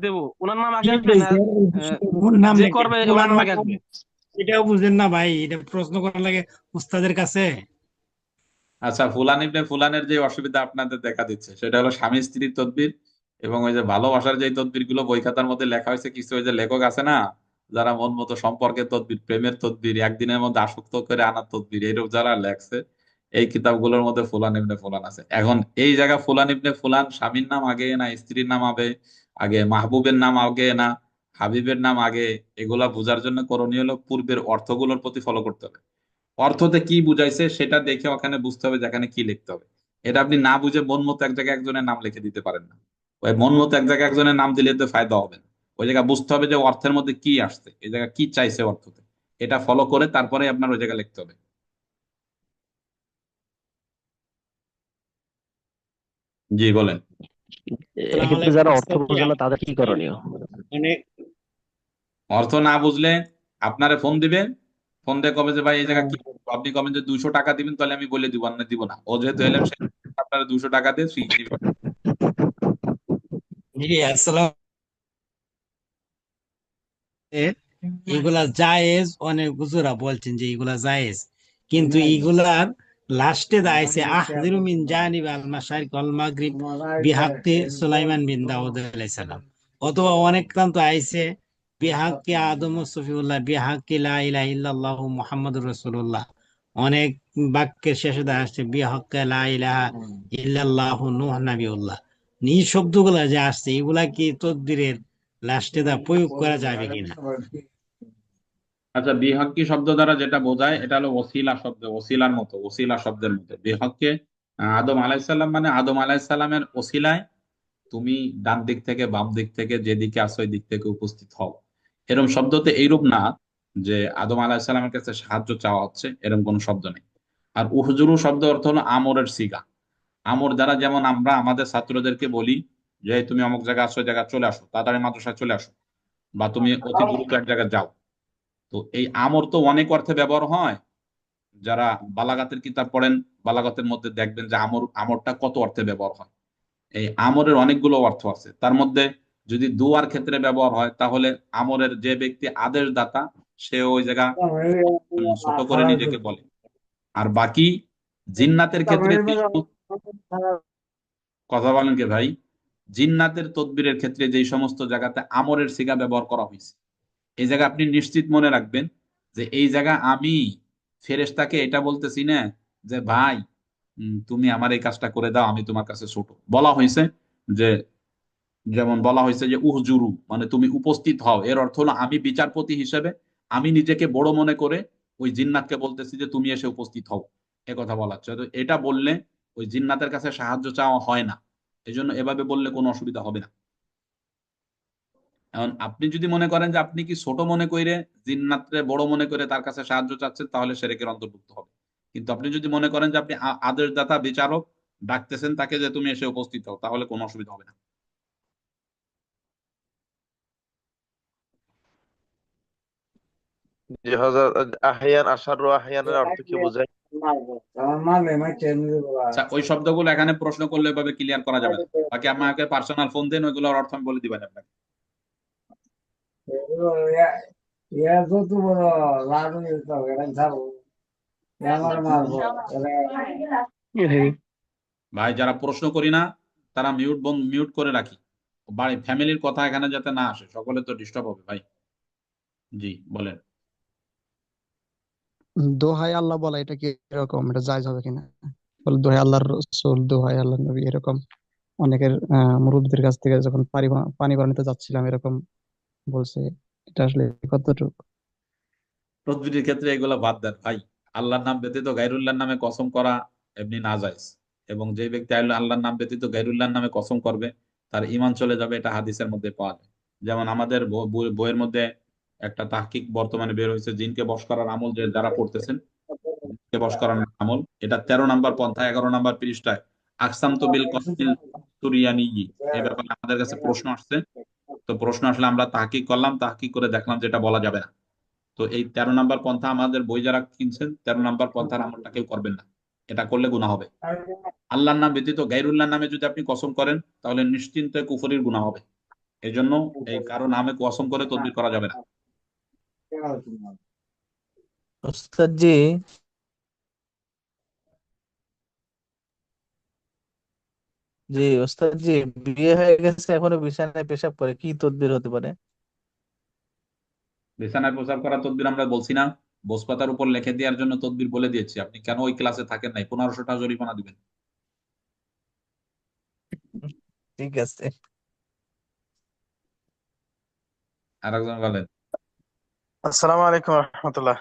Speaker 9: দেব, ওনার নাম আগে আসবে না
Speaker 8: ওর নাম
Speaker 9: যে
Speaker 8: লেখে
Speaker 9: করবে ওনার
Speaker 8: ফুলান
Speaker 9: নাম আগে আসবে?
Speaker 8: এটাও বুঝেন না ভাই, এটা প্রশ্ন করার লাগে উস্তাদের কাছে।
Speaker 1: আচ্ছা, ফুলান ইবনে ফুলানের যে অসুবিধা আপনাদের দেখা দিচ্ছে, সেটা হলো স্বামী স্ত্রীর তদবির, এবং ওই যে ভালোবাসার যে তদবির গুলো বই খাতার মধ্যে লেখা হয়েছে, কিছু ওই যে লেখক আছে না, যারা মন মতো সম্পর্কের তদবির, প্রেমের তদবির, একদিনের মধ্যে আসক্ত করে আনার তদবির, এইরূপ যারা লেখছে, এই কিতাবগুলোর মধ্যে ফুলান ইবনে ফুলান আছে। এখন এই জায়গা ফুলান ইবনে ফুলান স্বামীর নাম আগে না স্ত্রীর নাম আগে, আগে মাহবুবের নাম আগে না হাবিবের নাম আগে, এগুলা বোঝার জন্য করণীয় হলো পূর্বের অর্থগুলোর প্রতি ফলো করতে হবে। অর্থতে কি বুঝাইছে সেটা দেখে ওখানে বুঝতে হবে যেখানে কি লিখতে হবে। এটা আপনি না বুঝে মন মতো এক জায়গায় একজনের নাম লিখে দিতে পারেন না। ওই মন মতো এক জায়গায় একজনের নাম দিলে তো ফায়দা হবে না। ওই জায়গায় বুঝতে হবে যে অর্থের মধ্যে কি আসছে, এই জায়গায় কি চাইছে অর্থতে, এটা ফলো করে তারপরে আপনার ওই জায়গায় লিখতে হবে। জি, বলেন।
Speaker 8: আসসালামু
Speaker 7: এক্ষেত্রে
Speaker 8: আলাইকুম
Speaker 7: যারা অর্থ
Speaker 8: মুস্তাদ জি।
Speaker 7: বোঝে না তাদের কি করণীয়?
Speaker 8: মানে
Speaker 1: অর্থ না বুঝলে আপনারে ফোন দিবে, ফোন দিয়ে কবে যে ভাই এই জায়গায় কি বলবো? আপনি কবেন যে 200 টাকা দিবেন, তাহলে আমি বলে দিব, না দিব না। ও যেহেতু এলেন, সে আপনারা 200 টাকা দিয়ে শিখিয়ে নিবে।
Speaker 8: জি আসসালাম, এগুলা জায়েজ, অনেক হুজুরা বলছেন যে এগুলা জায়েজ, কিন্তু এগুলার লাস্টে দাঁড়াইছে আহদিরু মিন জানিব আল মাশারিক ওয়াল মাগরিব বিহাক্কি সুলাইমান বিন দাউদ আলাইহিস সালাম, অথবা অনেক প্রান্ত আইছে বিহাক্কি আদম ও সফিউল্লাহ বিহাক্কি লা ইলাহা ইল্লাল্লাহু মুহাম্মাদুর রাসূলুল্লাহ, অনেক বাক্যের শেষে দেখা আসছে বিহাক্কি লা ইলাহা ইল্লাল্লাহু নূহ নাবিউল্লাহ। এই শব্দগুলা যে আসছে এগুলা কি তদবিরের লাস্টে দা প্রয়োগ করা যাবে কিনা?
Speaker 1: আচ্ছা, বিহক্কি শব্দ দ্বারা যেটা বোঝায় এটা হলো ওসিলা শব্দ, ওসিলার মতো, ওসিলা শব্দের মতো। বিহক্কে আদম আলাইসাল্লাম মানে আদম আলাইসাল্লামের ওসিলায় তুমি ডান দিক থেকে বাম দিক থেকে যেদিকে আসো ওই দিক থেকে উপস্থিত হও, এরকম শব্দতে এইরূপ না যে আদম আলাহিসাল্লামের কাছে সাহায্য চাওয়া হচ্ছে, এরকম কোনো শব্দ নেই। আর উহজুরু শব্দ অর্থ হলো আমরের সিগা। আমর দ্বারা যেমন আমরা আমাদের ছাত্রদেরকে বলি যে তুমি অমুক জায়গায় আসো, ওই জায়গায় চলে আসো, তাড়াতাড়ি মাদ্রাসায় চলে আসো, বা তুমি অতি দ্রুত এক জায়গায় যাও। তো এই আমর তো অনেক অর্থে ব্যবহার হয়। যারা বালাগাতের কিতাব পড়েন, বালাগাতের মধ্যে দেখবেন যে আমরটা কত অর্থে ব্যবহার হয়। এই আমরের অনেকগুলো অর্থ আছে, তার মধ্যে যদি দুয়ার ক্ষেত্রে ব্যবহার হয় তাহলে আমরের যে ব্যক্তি আদেশ দাতা সে ওই জায়গা ছোট করে নিজেকে বলে। আর বাকি জিন্নাতের ক্ষেত্রে কথা বলেন কে ভাই, জিন্নাতের তদবিরের ক্ষেত্রে যে সমস্ত জায়গাতে আমরের সিগা ব্যবহার করা হয়েছে, এই জায়গা আপনি নিশ্চিত মনে রাখবেন যে এই জায়গা আমি ফেরেশতাকে এটা বলতেছি না যে ভাই তুমি আমার এই কাজটা করে দাও, আমি তোমার কাছে ছোট। বলা হয়েছে যে, যেমন বলা হয়েছে যে উহজুরু মানে তুমি উপস্থিত হও, এর অর্থ হলো আমি বিচারপতি হিসেবে আমি নিজেকে বড় মনে করে ওই জিন্নাতকে বলতেছি যে তুমি এসে উপস্থিত হও, এ কথা বলা হচ্ছে। তো এটা বললে ওই জিন্নাতের কাছে সাহায্য চাওয়া হয় না, এই জন্য এভাবে বললে কোনো অসুবিধা হবে না। এখন আপনি যদি মনে করেন যে আপনি কি ছোট মনে করে জিন্নাতরে বড় মনে করে তার কাছে সাহায্য চাচ্ছেন, তাহলে শিরকের অন্তর্ভুক্ত হবে। কিন্তু আপনি যদি মনে করেন যে আপনি আদেশদাতা বিচারক ডাকতেছেন তাকে যে তুমি এসে উপস্থিত হও, তাহলে কোনো অসুবিধা হবে না।
Speaker 4: জি হযরত, আহিয়ান আশারু আহিয়ানের অর্থ কি বোঝায়?
Speaker 1: আচ্ছা, ওই শব্দগুলো এখানে প্রশ্ন করলে এভাবে ক্লিয়ার করা যাবে না। বাকি আমাকে পার্সোনাল ফোন দেন, ওইগুলোর অর্থ আমি বলে দিবেন আপনাকে। ভাই যারা প্রশ্ন করি না তারা মিউট করে রাখি, বাড়ি ফ্যামিলির কথা এখানে যাতে না আসে, সকলে তো ডিস্টার্ব হবে ভাই। জি বলেন।
Speaker 6: দোহাই আল্লাহ বলা এটা কি এরকম, এটা জায়েজ হবে কিনা? বলে দোহাই আল্লাহর রাসূল, দোহাই আল্লাহর নবী, এরকম অনেকের মুরব্বিদের কাছ থেকে যখন পানি বানাতে যাচ্ছিলাম এরকম বলছে, এটা আসলে কতটুকু?
Speaker 1: তদবিরের ক্ষেত্রে এগুলো বাদ দেন ভাই। আল্লাহর নাম ব্যতীত গায়রুল্লাহর নামে কসম করা এমনি নাজায়েজ, এবং যে ব্যক্তি আল্লাহর নাম ব্যতীত গায়রুল্লাহর নামে কসম করবে তার ঈমান চলে যাবে, এটা হাদিসের মধ্যে পাওয়া যায়। যেমন আমাদের বইয়ের মধ্যে একটা তাহকিক বর্তমানে বের হয়েছে, জিনকে বশ করার আমল, যে যারা পড়তেছেন জিনকে বশ করার আমল, এটা 13 নম্বর পন্থা 11 নম্বর পৃষ্ঠায় আকসাম তো বিল কসমিল তুরিয়ানি, এই ব্যাপারে আমাদের কাছে প্রশ্ন আসছে। তো প্রশ্ন আসলে আমরা তাহকিক করলাম, তাহকিক করে দেখলাম যেটা বলা যাবে না। তো এই 13 নাম্বার পন্থা আমাদের বই যারা কিনছেন 13 নাম্বার পন্থার আমলটা কেউ করবেন না, এটা করলে গুনাহ হবে। আল্লাহর নাম ব্যতীত গায়রুল্লাহর নামে যদি আপনি কসম করেন তাহলে নিশ্চিন্তে কুফরির গুনাহ হবে। এই জন্য এই কারো নামে কসম করে তদবির করা যাবে না।
Speaker 10: ওস্তাদ জি, ওস্তাদ জি, বিয়ে হয়ে গেছে এখনো বিছানায় পেশাব করে, কি তদবির হতে পারে?
Speaker 1: বিছানায় প্রসাব করা তদবির আমরা বলছি না, বসপাতার উপর লিখে দেওয়ার জন্য তদবির বলে দিয়েছি। আপনি কেন ওই ক্লাসে থাকেন নাই? 1500 টাকা জরিমানা দিবেন।
Speaker 10: ঠিক আছে।
Speaker 1: আর একজন বলেন।
Speaker 11: আসসালামু আলাইকুম রহমতুল্লাহ।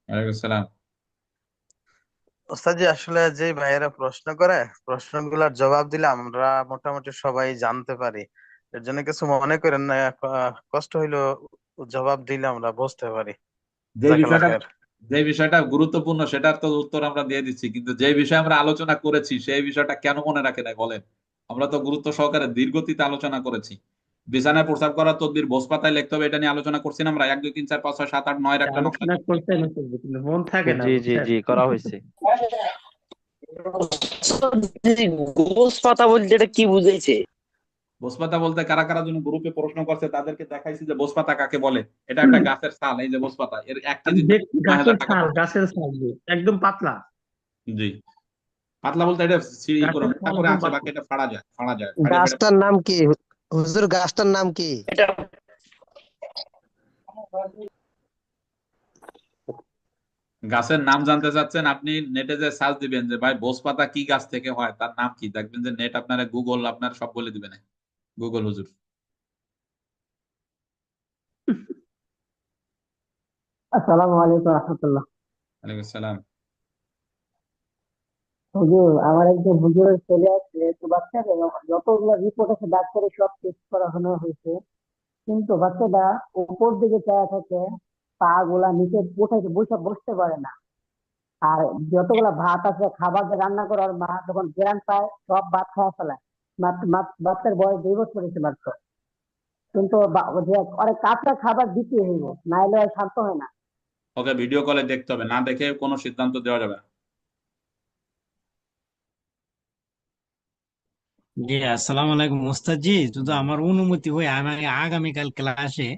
Speaker 1: ওয়ালাইকুম আসসালাম।
Speaker 11: ওস্তাদ জি, আসলে যে ভাইয়েরা প্রশ্ন করে প্রশ্নগুলোর জবাব দিলে আমরা মোটামুটি সবাই জানতে পারি, এর জন্য কিছু মনে করেন না, কষ্ট হইলো জবাব দিলে আমরা বুঝতে পারি।
Speaker 1: যে
Speaker 11: জাযাকাল্লাহ
Speaker 1: বিষয়টা
Speaker 11: খায়ের।
Speaker 1: যে বিষয়টা গুরুত্বপূর্ণ সেটার তো উত্তর আমরা দিয়ে দিচ্ছি, কিন্তু যে বিষয়ে আমরা আলোচনা করেছি সেই বিষয়টা কেন মনে রাখে নাই বলেন? আমরা তো গুরুত্ব সহকারে দীর্ঘতিতে আলোচনা করেছি। বিছানায় প্রস্রাব করার তদবির ভোজ পাতায় লিখতে হবে, এটা নিয়ে আলোচনা করছি না আমরা? 1 2 3 4 5 6 7 8 9 এর একটা নকশা।
Speaker 9: আলোচনা করতেন কিন্তু মন থাকে না,
Speaker 7: জি জি
Speaker 9: বুঝছেন?
Speaker 7: জি করা হয়েছে।
Speaker 12: গোস পাতা বলতে এটা কি বুঝাইছে?
Speaker 1: বোসপাতা বলতে কারা কারা যেন গ্রুপে প্রশ্ন করছে, তাদেরকে দেখাইছি যে বোসপাতা কাকে বলে। এটা একটা গাছের ছাল, এই যে বোসপাতা, এর 1
Speaker 9: আমি
Speaker 1: কেজি
Speaker 9: দেখছি
Speaker 1: 9,000
Speaker 9: গাছের
Speaker 1: টাকা
Speaker 9: ছাল,
Speaker 1: পাবে।
Speaker 9: গাছের ছাল একদম পাতলা।
Speaker 1: জি, পাতলা বলতে এটা করে
Speaker 9: গাছের
Speaker 1: মোটা
Speaker 9: ছাল
Speaker 1: করে
Speaker 9: একদম
Speaker 1: আছে, বাকি
Speaker 9: পাতলা।
Speaker 1: এটা ফাড়া যায়, ফাড়া যায়, ফাড়ে ফাড়ে।
Speaker 12: গাছটার নাম কি হুজুর? গাছটার নাম কি?
Speaker 9: এটা
Speaker 1: গাছের নাম জানতে চাচ্ছেন? আপনি নেটে যে সার্চ দিবেন যে ভাই বোসপাতা কি গাছ থেকে হয়, তার নাম কি, দেখবেন যে নেট আপনার, গুগল আপনার সব বলে দিবে না। গুগল হুজুর।
Speaker 13: আসসালামু আলাইকুম রহমতুল্লাহ।
Speaker 1: ওয়ালাইকুম সালাম।
Speaker 13: হুজুর, আমার একজন হুজুরের ছেলে আছে, তো বাচ্চাকে যতগুলো রিপোর্ট আছে ডাক্তারের সব টেস্ট করানো হয়েছে, কিন্তু বাচ্চাটা উপর দিকে চায়া থাকে, পা গুলা নিচে উঠাইতে বসতে পারে না। আর যতগুলা ভাত আছে, খাবার যে রান্না করার মা যখন জ্ঞান পায় সব ভাত খাওয়া ফেলায়। বাচ্চার বয়স 2 বছর হয়েছে মাত্র, কিন্তু ও যে অনেক কাঁচা খাবার দিতে হইব, নাইলে আর শান্ত হয় না।
Speaker 1: ওকে ভিডিও কলে দেখতে হবে, না দেখে কোনো সিদ্ধান্ত দেওয়া যাবে না।
Speaker 8: জি, আসসালামু আলাইকুম ওস্তাদ জি। যদি আমার অনুমতি হয়, আমি আগামীকাল ক্লাসে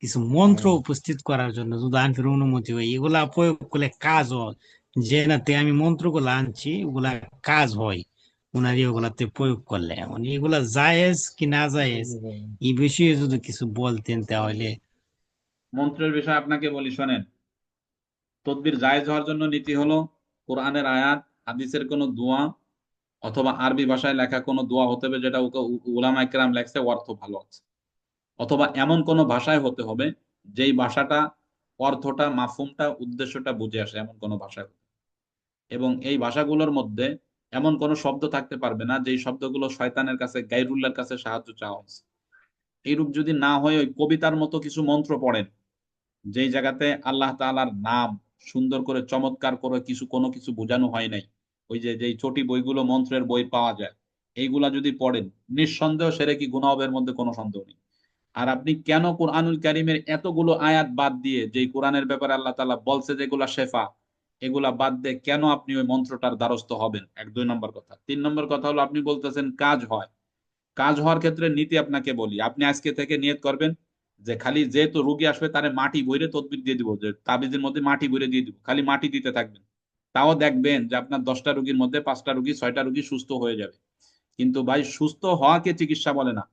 Speaker 8: কিছু মন্ত্র উপস্থিত করার জন্য যদি আনফির অনুমতি হয়, এগুলা প্রয়োগ করলে কাজ হয়। যে নাতে আমি মন্ত্রগুলো আনছি ওগুলা কাজ হয় ওনার ওগুলাতে প্রয়োগ করলে। এখন এগুলা জায়েজ কি না জায়েজ এই বিষয়ে যদি কিছু বলতেন তাহলে।
Speaker 1: মন্ত্রের বিষয়ে আপনাকে বলি, শোনেন। তদবির জায়েজ হওয়ার জন্য নীতি হলো কোরআনের আয়াত, হাদিসের কোনো দোয়া, অথবা আরবি ভাষায় লেখা কোনো দোয়া হতে হবে যেটা উলামা ইকরাম লেখছে, অর্থ ভালো আছে। অথবা এমন কোনো ভাষায় হতে হবে যেই ভাষাটা অর্থটা, মাফহুমটা, উদ্দেশ্যটা বুঝে আসে, এমন কোনো ভাষায়। এবং এই ভাষাগুলোর মধ্যে এমন কোনো শব্দ থাকতে পারবে না যেই শব্দগুলো শয়তানের কাছে, গায়রুল্লাহর কাছে সাহায্য চাওয়া হয়েছে। এইরূপ যদি না হয়, ওই কবিতার মতো কিছু মন্ত্র পড়েন যেই জায়গাতে আল্লাহ তাআলার নাম সুন্দর করে চমৎকার করে কোনো কিছু বোঝানো হয় নাই, ওই যে যেই ছোটি বইগুলো মন্ত্রের বই পাওয়া যায়, এইগুলা যদি পড়েন, নিঃসন্দেহ সেরে কি গুনাহ হবে, এর মধ্যে কোনো সন্দেহ নেই। আর আপনি কেন কোরআনুল কারীমের এতগুলো আয়াত বাদ দিয়ে, যেই কোরআনের ব্যাপারে আল্লাহ তাআলা বলছে যেগুলা শেফা, এগুলা বাদ দিয়ে কেন আপনি ওই মন্ত্রটার দ্বারস্থ হবেন? 2 নম্বর কথা। 3 নম্বর কথা হলো, আপনি বলতেছেন কাজ হয়। কাজ হওয়ার ক্ষেত্রে নীতি আপনাকে বলি, আপনি আজকে থেকে নিয়ত করবেন যে খালি যেহেতু রোগী আসবে তারে মাটি ভরে তদবির দিয়ে দিব, যে তাবিজের মধ্যে মাটি ভরে দিয়ে দিব, খালি মাটি দিতে থাকবেন। তাও দেখবেন যে আপনার 10টা রোগীর মধ্যে 5টা রোগী, 6টা রোগী সুস্থ হয়ে যাবে। কিন্তু ভাই, সুস্থ হওয়াকে চিকিৎসা বলে না,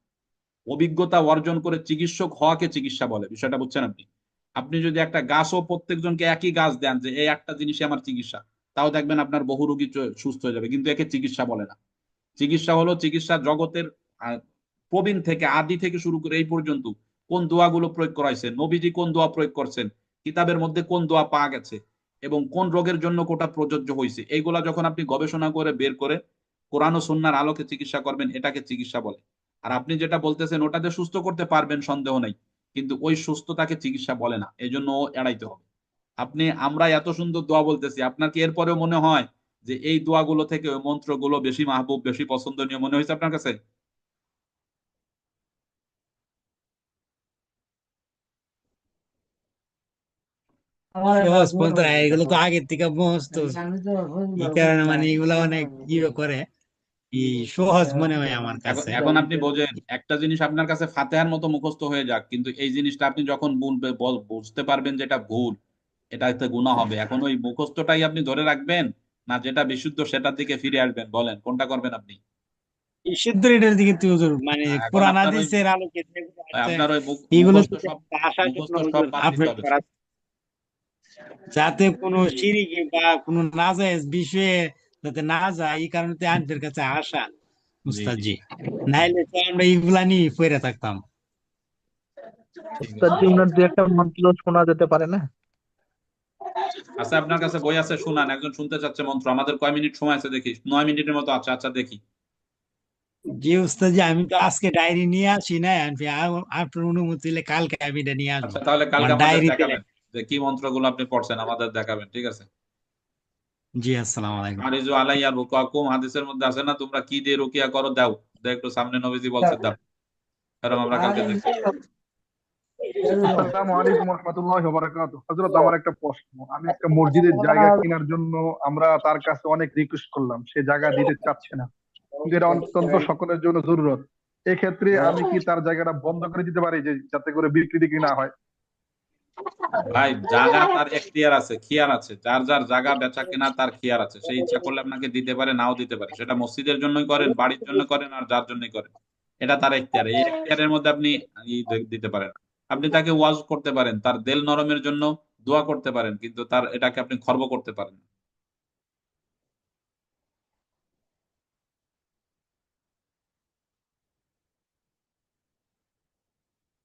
Speaker 1: অভিজ্ঞতা অর্জন করে চিকিৎসক হওয়াকে চিকিৎসা বলে। বিষয়টা বুঝছেন আপনি? আপনি যদি একটা গাছও প্রত্যেকজনকে একই গাছ দেন যে এই একটা জিনিসই আমার চিকিৎসা, তাও দেখবেন আপনার বহু রোগী সুস্থ হয়ে যাবে, কিন্তু একে চিকিৎসা বলে না। চিকিৎসা হলো, চিকিৎসা জগতের প্রবীণ থেকে, আদি থেকে শুরু করে এই পর্যন্ত কোন দোয়াগুলো প্রয়োগ করা হয়েছে, নবীজি কোন দোয়া প্রয়োগ করছেন, কিতাবের মধ্যে কোন দোয়া পাওয়া গেছে, এবং কোন রোগের জন্য কোটা প্রযোজ্য হয়েছে, এইগুলা যখন আপনি গবেষণা করে বের করে কোরআন ও সুন্নাহর আলোকে চিকিৎসা করবেন, এটাকে চিকিৎসা বলে। আর আপনি যেটা বলতেছেন ওটাতে সুস্থ করতে পারবেন, সন্দেহ নাই, কিন্তু ওই সুস্থতাকে চিকিৎসা বলে না, এই জন্য ও এড়াইতে হবে। আমরা এত সুন্দর দোয়া বলতেছি, আপনার কি এরপরেও মনে হয় যে এই দোয়াগুলো থেকে ওই মন্ত্রগুলো বেশি মাহবুব, বেশি পছন্দনীয় মনে হয়েছে আপনার কাছে?
Speaker 8: সহজ বলতে এগুলো তো আগের থেকে মস্ত, এই কারণে মানে এগুলা অনেক করে, এই সহজ মনে হয় আমার
Speaker 1: এখন
Speaker 8: কাছে।
Speaker 1: এখন আপনি বোঝেন, একটা জিনিস আপনার কাছে ফাতিহার মতো মুখস্থ হয়ে যাক, কিন্তু এই জিনিসটা আপনি যখন বুঝতে পারবেন যেটা ভুল, এটাতে গুনাহ হবে। এখন ওই মুখস্থটাই আপনি ধরে রাখবেন, না যেটা বিশুদ্ধ সেটার দিকে ফিরে আসবেন? বলেন কোনটা করবেন আপনি?
Speaker 8: এই সিদ্ধরিটার দিকে তুই হুজুর, মানে
Speaker 1: এখন
Speaker 8: কোরআন
Speaker 1: আপনার ওই
Speaker 8: হাদিসের আলোকে যেগুলো আছে
Speaker 1: আপনার ওই
Speaker 8: এগুলো
Speaker 1: মুখস্থ
Speaker 8: থেকে
Speaker 1: সব,
Speaker 8: আসার জন্য
Speaker 1: মুখস্থ সব
Speaker 8: হুজুর
Speaker 1: বাদ দিতে
Speaker 8: আপনি
Speaker 1: হবে।
Speaker 8: যাতে কোনো শিরকি বা কোনো নাজায়েজ বিষয়ে যাতে না যায়, এই কারণে তো আনতের কাছে আসা
Speaker 1: জি
Speaker 8: উস্তাদ
Speaker 1: জি,
Speaker 8: জি। নাইলে তো আমরা এইগুলা নিয়ে পড়ে থাকতাম।
Speaker 1: ঠিক
Speaker 10: উস্তাদ
Speaker 1: আছে।
Speaker 10: জি, ওনার দু একটা মন্ত্র শোনা যেতে পারে না?
Speaker 1: আচ্ছা, আপনার কাছে বই আছে, শুনান। একজন শুনতে চাচ্ছে মন্ত্র, আমাদের কয় মিনিট সময় আছে দেখি? 9 মিনিটের মতো আছে। আচ্ছা দেখি।
Speaker 8: জি উস্তাদ জি, আমি তো আজকে ডায়েরি নিয়ে আসি না, আপনার অনুমতি হলে কালকে আমি এটা নিয়ে আসবো।
Speaker 1: আচ্ছা, তাহলে কালকে
Speaker 8: আমার
Speaker 1: আমাদের
Speaker 8: ডায়েরিতে
Speaker 1: দেখাবেন যে কি মন্ত্রগুলো আপনি পড়ছেন, আমাদের দেখাবেন, ঠিক আছে?
Speaker 8: জি, আসসালামু আলাইকুম।
Speaker 1: আরিজু আলাইয়া রুকাকুম, হাদিসের মধ্যে আছে না, তোমরা কি দিয়ে রুকিয়া করো, দাও দাও একটু সামনে, নবীজি বলছে দাও। কারণ আমরা কালকে দেখি।
Speaker 5: আসসালামু আলাইকুম রহমতুল্লাহ বারাকাতুহু। হযরত, আমার একটা প্রশ্ন। আমি একটা মসজিদের জায়গা কেনার জন্য আমরা তার কাছে অনেক রিকোয়েস্ট করলাম, সে জায়গা দিতে চাচ্ছে না, কিন্তু এটা অত্যন্ত সকলের জন্য জরুরত। এক্ষেত্রে আমি কি তার জায়গাটা বন্ধ করে দিতে পারি, যে যাতে করে বিক্রি টিক্রি না হয়?
Speaker 1: ভাই জায়গা তার এখতিয়ার আছে, খিয়ার আছে, যার যার জায়গা বেচা কেনা তার খিয়ার আছে, সেই ইচ্ছা করলে আপনাকে দিতে পারে, নাও দিতে পারে, সেটা মসজিদের জন্যই করেন, বাড়ির জন্য করেন, আর যার জন্যই করেন, এটা তার এখতিয়ার। এই এখতিয়ারের মধ্যে আপনি দিতে পারেন। আপনি তাকে ওয়াজ করতে পারেন, তার দিল নরমের জন্য দোয়া করতে পারেন, কিন্তু তার এটাকে আপনি খর্ব করতে পারেন না।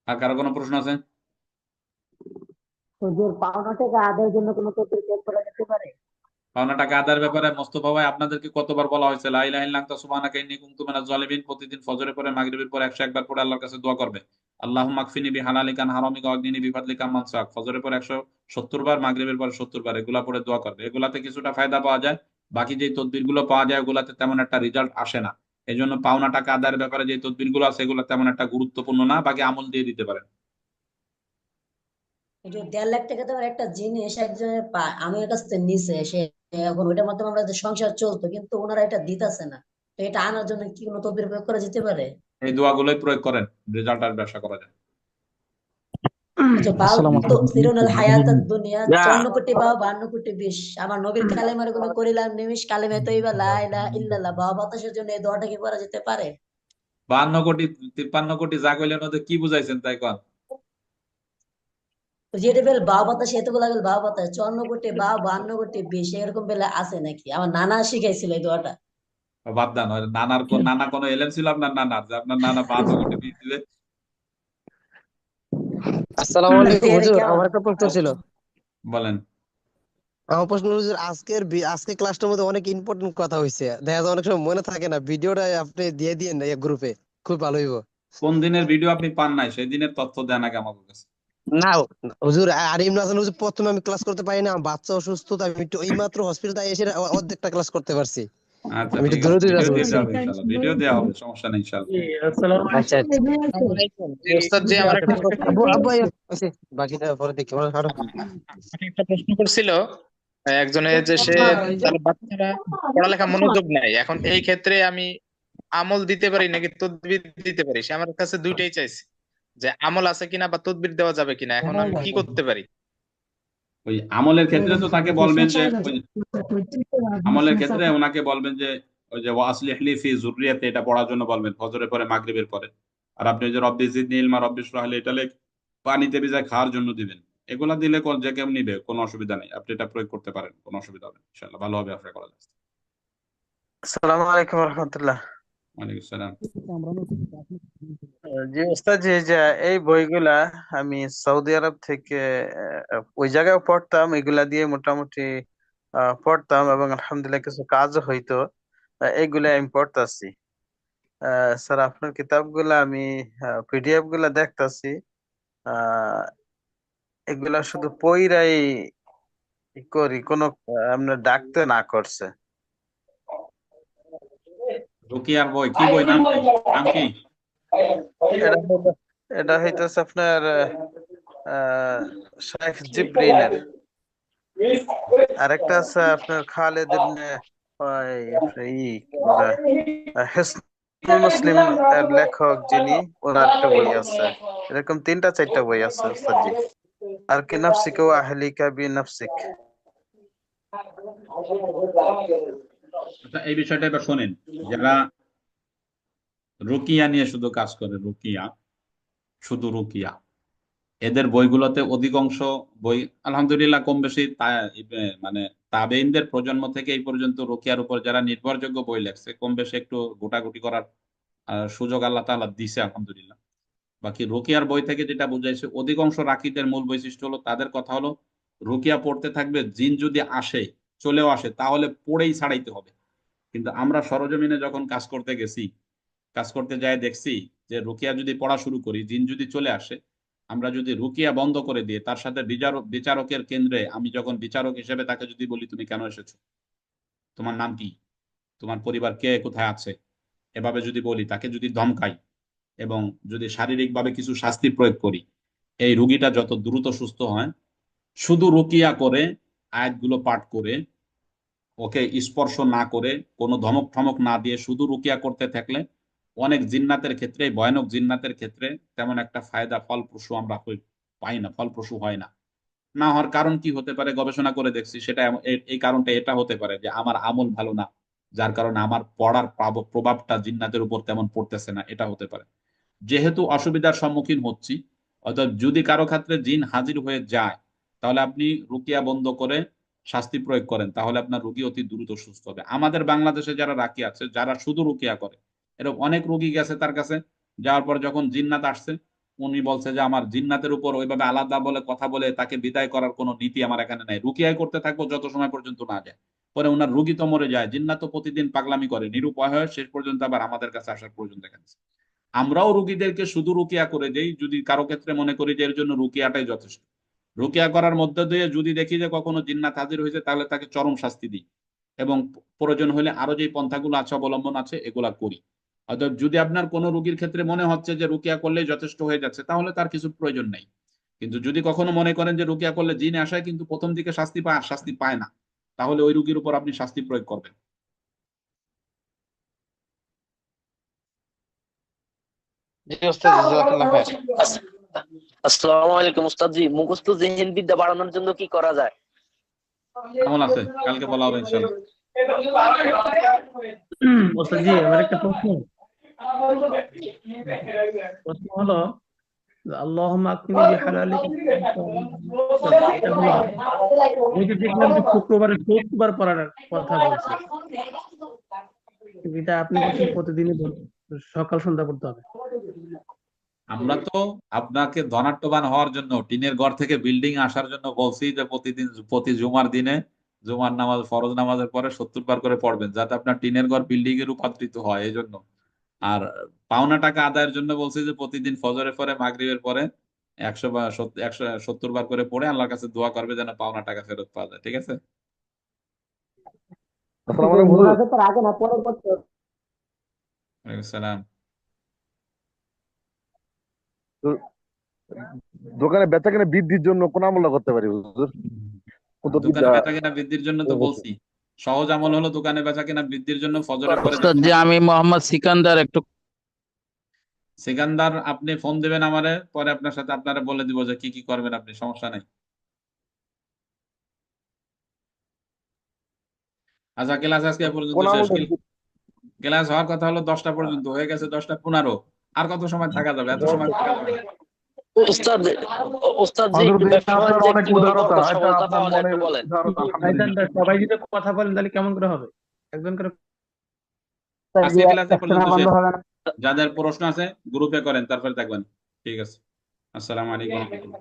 Speaker 1: আর কারো কোনো প্রশ্ন আছে?
Speaker 13: হুজুর পাওনা টাকা আদায়ের জন্য কোনো তদবির প্রয়োগ করা যেতে পারে?
Speaker 1: পাওনা টাকা আদায়ের ব্যাপারে মোস্তফা ভাই আপনাদেরকে কতবার বলা হয়েছে, লা ইলাহা ইল্লা আনতা সুবহানাকা ইন্নী কুনতু মিনাজ জালিমিন? প্রতিদিন ফজরের পরে মাগরিবের পরে 101 বার পরে আল্লাহর কাছে দোয়া করবে, আল্লাহুম্মা কফিনি বিহালালিকা আন হারামিকা ওয়াগনিনি বিফাদলিকা আম্মান সিওয়াক। ফজরের পরে 170 বার, মাগরিবের পরে 70 বার, এগুলা পরে দোয়া করবে। এগুলাতে কিছুটা ফায়দা পাওয়া যায়, বাকি যে তদবির গুলো পাওয়া যায় ওগুলাতে তেমন একটা রেজাল্ট আসে না। এই জন্য পাওনা টাকা আদায়ের ব্যাপারে যে তদবির গুলো আছে এগুলো তেমন একটা গুরুত্বপূর্ণ না, বাকি আমল দিয়ে দিতে পারেন।
Speaker 14: এই যে 1.5 লাখ টাকা তোমার একটা জিনিস একজনের আমার কাছ থেকে নিছে সে, এখন ওইটার মাধ্যমে আমরা যে সংসার চলতো, কিন্তু ওনারা এটা দিতেছে না, তো এটা আনার জন্য কি কোনো তদবির প্রয়োগ করা যেতে পারে?
Speaker 1: এই দোয়াগুলোই প্রয়োগ করেন, রেজাল্ট আর ব্যবসা করা যায়।
Speaker 14: আচ্ছা, বাল
Speaker 6: আসসালামু
Speaker 14: তো
Speaker 6: আলাইকুম।
Speaker 14: সিরুনাল হায়াতাদ দুনিয়া 54 কোটি বা 52 কোটি 20, আমার নবীর কালেমার গুলো করিলাম নিমিষ কালেমে তৈবা লা ইলাহা ইল্লাল্লাহ, বাবা বাতাসের জন্য এই দোয়াটা কি করা যেতে পারে?
Speaker 1: 52 কোটি 53 কোটি যা কইলেন ওদের কি বুঝাইছেন তাই কন।
Speaker 14: তো যেটা বেল বাবা বাতাসে এতগুলা বেল বাবা বাতাস 54 কোটি বা 52 কোটি 20 এরকম বেলা আছে নাকি? আমার নানা শিখাইছিল এই দোয়াটা।
Speaker 1: বাদ দেন, ওই নানা কোনো এলেম ছিল আপনার নানার যে আপনার নানা 52 কোটি বিষ দিবে?
Speaker 12: আসসালামু আলাইকুম
Speaker 14: এর
Speaker 12: হুজুর,
Speaker 14: কেমন?
Speaker 12: আমার একটা প্রশ্ন ছিল।
Speaker 1: বলেন।
Speaker 12: আমার প্রশ্ন হলো, হুজুর আজকে ক্লাসটার মধ্যে অনেক ইম্পর্টেন্ট কথা হয়েছে, দেখা যায় অনেক সময় মনে থাকে না, ভিডিওটা আপনি দিয়ে দিয়েন না গ্রুপে, খুব ভালো হইব।
Speaker 1: কোন দিনের ভিডিও আপনি পান নাই, সেই দিনের তথ্য দেন আগে আমাদের কাছে।
Speaker 12: না হুজুর, আরিম নাজান হুজুর, প্রথমে আমি ক্লাস করতে পারি না, আমার বাচ্চা অসুস্থ, তাই আমি একটু এইমাত্র হসপিটাল এসে অর্ধেকটা ক্লাস করতে পারছি।
Speaker 1: আচ্ছা
Speaker 12: আমি একটু
Speaker 1: ঠিক আছে,
Speaker 12: দ্রুত
Speaker 1: ভিডিও
Speaker 12: কাজ
Speaker 1: দিয়ে
Speaker 12: করছি।
Speaker 1: দেওয়া হবে ইনশাআল্লাহ, ভিডিও দেওয়া হবে, সমস্যা নেই ইনশাআল্লাহ।
Speaker 12: আচ্ছা আচ্ছা।
Speaker 11: আসসালামু আলাইকুম। জি ওস্তাদ জি, আমার একটা প্রশ্ন
Speaker 12: আব্বু
Speaker 11: ছিল।
Speaker 12: আব্বু আচ্ছা, বাকিটা পরে দেখি।
Speaker 11: আমাকে একটা প্রশ্ন করছিল একজনের, যে সে তার বাচ্চারা পড়ালেখা মনোযোগ নাই, এখন এই ক্ষেত্রে আমি আমল দিতে পারি নাকি তদবির দিতে পারি? সে আমার কাছে দুইটাই চাইছে, যে আমল আছে কিনা বা তদবির দেওয়া যাবে কিনা, এখন আমি কি করতে পারি?
Speaker 1: ওই আমলের ক্ষেত্রে তো তাকে বলবেন যে আমলের ক্ষেত্রে ওনাকে বলবেন যে ওই যে ওয়াসলিহ লি ফি যুররিয়াতি, এটা পড়ার জন্য বলবেন ফজরের পরে মাগরিবের পরে। আর আপনি ওই যে রব্বি জিদনি ইলমা রব্বি ইশরাহ লি, এটা পানিতে ভিজায় খাওয়ার জন্য দিবেন। এগুলা দিলে যে কেউ নিবে, কোনো অসুবিধা নেই, আপনি এটা প্রয়োগ করতে পারেন, কোনো অসুবিধা হবে না, ইনশাআল্লাহ ভালো হবে, আশা করা যাচ্ছে।
Speaker 11: আসসালামু আলাইকুম রহমতুল্লাহ।
Speaker 1: ওয়ালাইকুম আসসালাম।
Speaker 11: জি ওস্তাদ জি, যে এই বইগুলা আমি সৌদি আরব থেকে ওই জায়গায় পড়তাম, এগুলা দিয়ে মোটামুটি পড়তাম, এবং আলহামদুলিল্লাহ কিছু কাজও হইতো। এইগুলা আমি পড়তাছি। স্যার আপনার কিতাবগুলা আমি পিডিএফ গুলা দেখতাছি, আহ এগুলা শুধু পইরাই করি, কোনো আপনার ডাকতে না করছে।
Speaker 1: রুকিয়ার বই কি বই, নাম কি? নাম কি?
Speaker 11: এটা হইতেছে আপনার শেখ জিব্রিনের। আরেকটা আছে আপনার খালেদ ইবনে হিসনুল মুসলিম এর লেখক যিনি, ওনার একটা বই আছে। এরকম 3টা 4টা বই আছে ওস্তাদজি। আর কি নাফসিকা ওয়া আহলিকা বিনাফসিক।
Speaker 1: আচ্ছা, এই বিষয়টা এবার শোনেন, যারা রুকিয়া নিয়ে শুধু কাজ করে, রুকিয়া, শুধু রুকিয়া, এদের বইগুলোতে অধিকাংশ বই আলহামদুলিল্লাহ কম বেশি মানে তাবেইনদের প্রজন্ম থেকে এই পর্যন্ত রুকিয়ার উপর যারা নির্ভরযোগ্য বই লেখছে, কম বেশি একটু গোটাগুটি করার সুযোগ আল্লাহ তাআলা দিছে আলহামদুলিল্লাহ। বাকি রুকিয়ার বই থেকে যেটা বুঝাইছে, অধিকাংশ রাকিদের মূল বৈশিষ্ট্য হলো, তাদের কথা হলো রুকিয়া পড়তে থাকবে, জিন যদি আসে, চলেও আসে, তাহলে পড়েই ছাড়াইতে হবে। কিন্তু আমরা সরজমিনে যখন কাজ করতে গেছি, কাজ করতে যাই দেখছি যে রুকিয়া যদি পড়া শুরু করি, জিন যদি চলে আসে, আমরা যদি রুকিয়া বন্ধ করে দিয়ে তার সাথে বিচারকের কেন্দ্রে, আমি যখন বিচারক হিসেবে তাকে যদি বলি তুমি কেন এসেছো, তোমার নাম কি, তোমার পরিবার কে কোথায় আছে, এভাবে যদি বলি, তাকে যদি ধমকাই এবং যদি শারীরিকভাবে কিছু শাস্তি প্রয়োগ করি, এই রুগীটা যত দ্রুত সুস্থ হয়। শুধু রুকিয়া করে, আয়াতগুলো পাঠ করে, ওকে স্পর্শ না করে, কোনো ধমক ঠমক না দিয়ে শুধু রুকিয়া করতে থাকলে অনেক জিন্নাতের ক্ষেত্রে, ভয়ানক জিন্নাতের ক্ষেত্রে তেমন একটা ফায়দা ফলপ্রসূ আমরা পাই না, ফলপ্রসূ হয় না। না হওয়ার কারণ কি হতে পারে গবেষণা করে দেখছি, সেটা এই কারণটা এটা হতে পারে যে আমার আমল ভালো না, যার কারণে আমার পড়ার প্রভাবটা জিন্নাতের উপর তেমন পড়তেছে না, এটা হতে পারে। যেহেতু অসুবিধার সম্মুখীন হচ্ছি, অর্থাৎ যদি কারো ক্ষেত্রে জিন হাজির হয়ে যায়, তাহলে আপনি রুকিয়া বন্ধ করে শাস্তি প্রয়োগ করেন, তাহলে আপনার রোগী অতি দ্রুত সুস্থ হবে। আমাদের বাংলাদেশে যারা রাকি আছে, যারা শুধু রুকিয়া করে, এরকম অনেক রোগী গেছে তার কাছে, যাওয়ার পর যখন জিন্নাত আসছে, উনি বলছে যে আমার জিন্নাতের উপর ওইভাবে আলাদা বলে কথা বলে তাকে বিদায় করার কোনো নীতি আমার এখানে নাই, রুকিয়াই করতে থাকবো যত সময় পর্যন্ত না যায়। পরে ওনার রুগী তো মরে যায়, জিন্নাত তো প্রতিদিন পাগলামি করে, নিরুপায় হয়, শেষ পর্যন্ত আবার আমাদের কাছে আসার প্রয়োজন দেখা যাচ্ছে। আমরাও রুগীদেরকে শুধু রুকিয়া করে দেই যদি কারো ক্ষেত্রে মনে করি যে এর জন্য রুকিয়াটাই যথেষ্ট। রুকিয়া করার মধ্য দিয়ে যদি দেখি যে কখনো জিন্নাত হাজির হয়েছে, তাহলে তাকে চরম শাস্তি দিই, এবং প্রয়োজন হলে আরো যে পন্থাগুলো আছে, অবলম্বন আছে, এগুলা করি। অর্থাৎ যদি আপনার কোনো রোগীর ক্ষেত্রে মনে হচ্ছে যে রুকিয়া করলেই যথেষ্ট হয়ে যাচ্ছে, তাহলে তার কিছু প্রয়োজন নেই। কিন্তু যদি কখনো মনে করেন যে রুকিয়া করলে জিন আসায় কিন্তু প্রথম দিকে শাস্তি পায় না, তাহলে ওই রুগীর উপর আপনি শাস্তি প্রয়োগ করবেন।
Speaker 11: জি ওস্তাদ, জাযাকাল্লাহ খায়ের।
Speaker 15: আসসালামু আলাইকুম উস্তাদ জি, মুখস্থ জিহিন বিদ্যা বাড়ানোর জন্য কি করা যায়?
Speaker 1: কেমন আছে? কালকে বলা হবে ইনশাআল্লাহ।
Speaker 9: ওস্তাদ জি, আমার একটা প্রশ্ন হলো, আল্লাহুম্মা আকফিনি বিহালালিকা এটা হলো, আমি তো দেখলাম যে শুক্রবারে 70 বার পড়ার কথা বলছে, এটা আপনি বলছেন প্রতিদিনই সকাল সন্ধ্যা পড়তে হবে।
Speaker 1: আমরা তো আপনাকে ধনাট্যবান হওয়ার জন্য, টিনের ঘর থেকে বিল্ডিং আসার জন্য বলছি যে প্রতিদিন, প্রতি জুমার দিনে, জুমার নামাজ, ফরজ নামাজের পরে 70 বার করে পড়বেন, যাতে আপনার টিনের ঘর বিল্ডিং এ রূপান্তরিত হয়, এই জন্য। আর পাওনা টাকা আদায়ের জন্য বলছি যে প্রতিদিন ফজরের পরে, মাগরিবের পরে 170 বার করে পড়ে আল্লাহর কাছে দোয়া করবে যেন পাওনা টাকা ফেরত পাওয়া যায়। ঠিক আছে?
Speaker 5: আসসালামু আলাইকুম হুজুর।
Speaker 13: মুনাজাতের আগে না পরে করতে হবে?
Speaker 1: ওয়ালাইকুম সালাম।
Speaker 5: তো দোকানে বেচাকেনা বৃদ্ধির জন্য কোন আমলটা করতে পারি হুজুর? কত
Speaker 1: দোকানে বেচা কেনা বৃদ্ধির জন্য তো বলছি, সহজ আমল হলো দোকানে বেচা কেনা বৃদ্ধির জন্য ফজরের পরে
Speaker 16: উস্তাদ জি, আমি মোহাম্মদ সিকান্দার, একটু
Speaker 1: সিকান্দার, আপনি ফোন দিবেন আমারে, পরে আপনার সাথে আপনারা বলে দিব যে কি কি করবেন আপনি, সমস্যা নাই। আচ্ছা, ক্লাস আজকে এ পর্যন্ত
Speaker 5: কোন
Speaker 1: শেষ।
Speaker 5: আমলটা?
Speaker 1: ক্লাস হওয়ার কথা হলো 10টা পর্যন্ত, হয়ে গেছে 10টা 15। আর কত সময় থাকা যাবে? এত সময় থাকা যাবে না।
Speaker 15: উস্তাদ উস্তাদ জি,
Speaker 5: হুজুর
Speaker 15: একটু
Speaker 5: দেখেন
Speaker 15: ব্যাখ্যা করেন
Speaker 5: আপনার
Speaker 15: যে
Speaker 5: অনেক
Speaker 15: কিভাবে
Speaker 5: উদারতা,
Speaker 15: বরকত
Speaker 5: এটা
Speaker 15: সফলতা
Speaker 5: আপনার
Speaker 15: পাওয়া যায়,
Speaker 5: মনের
Speaker 15: একটু বলেন।
Speaker 5: উদারতা, আলহামদুলিল্লাহ।
Speaker 9: সবাই যদি কথা বলেন তাহলে কেমন করে হবে? একজন করে
Speaker 1: আজকে ক্লাস এ
Speaker 13: একটা
Speaker 1: পর্যন্ত
Speaker 13: বন্ধ
Speaker 1: শেষ।
Speaker 13: হবে না।
Speaker 1: যাদের প্রশ্ন আছে গ্রুপে করেন, তারপরে থাকবেন। ঠিক আছে। আসসালামু আলাইকুম ওয়া রাহমাতুল্লাহ।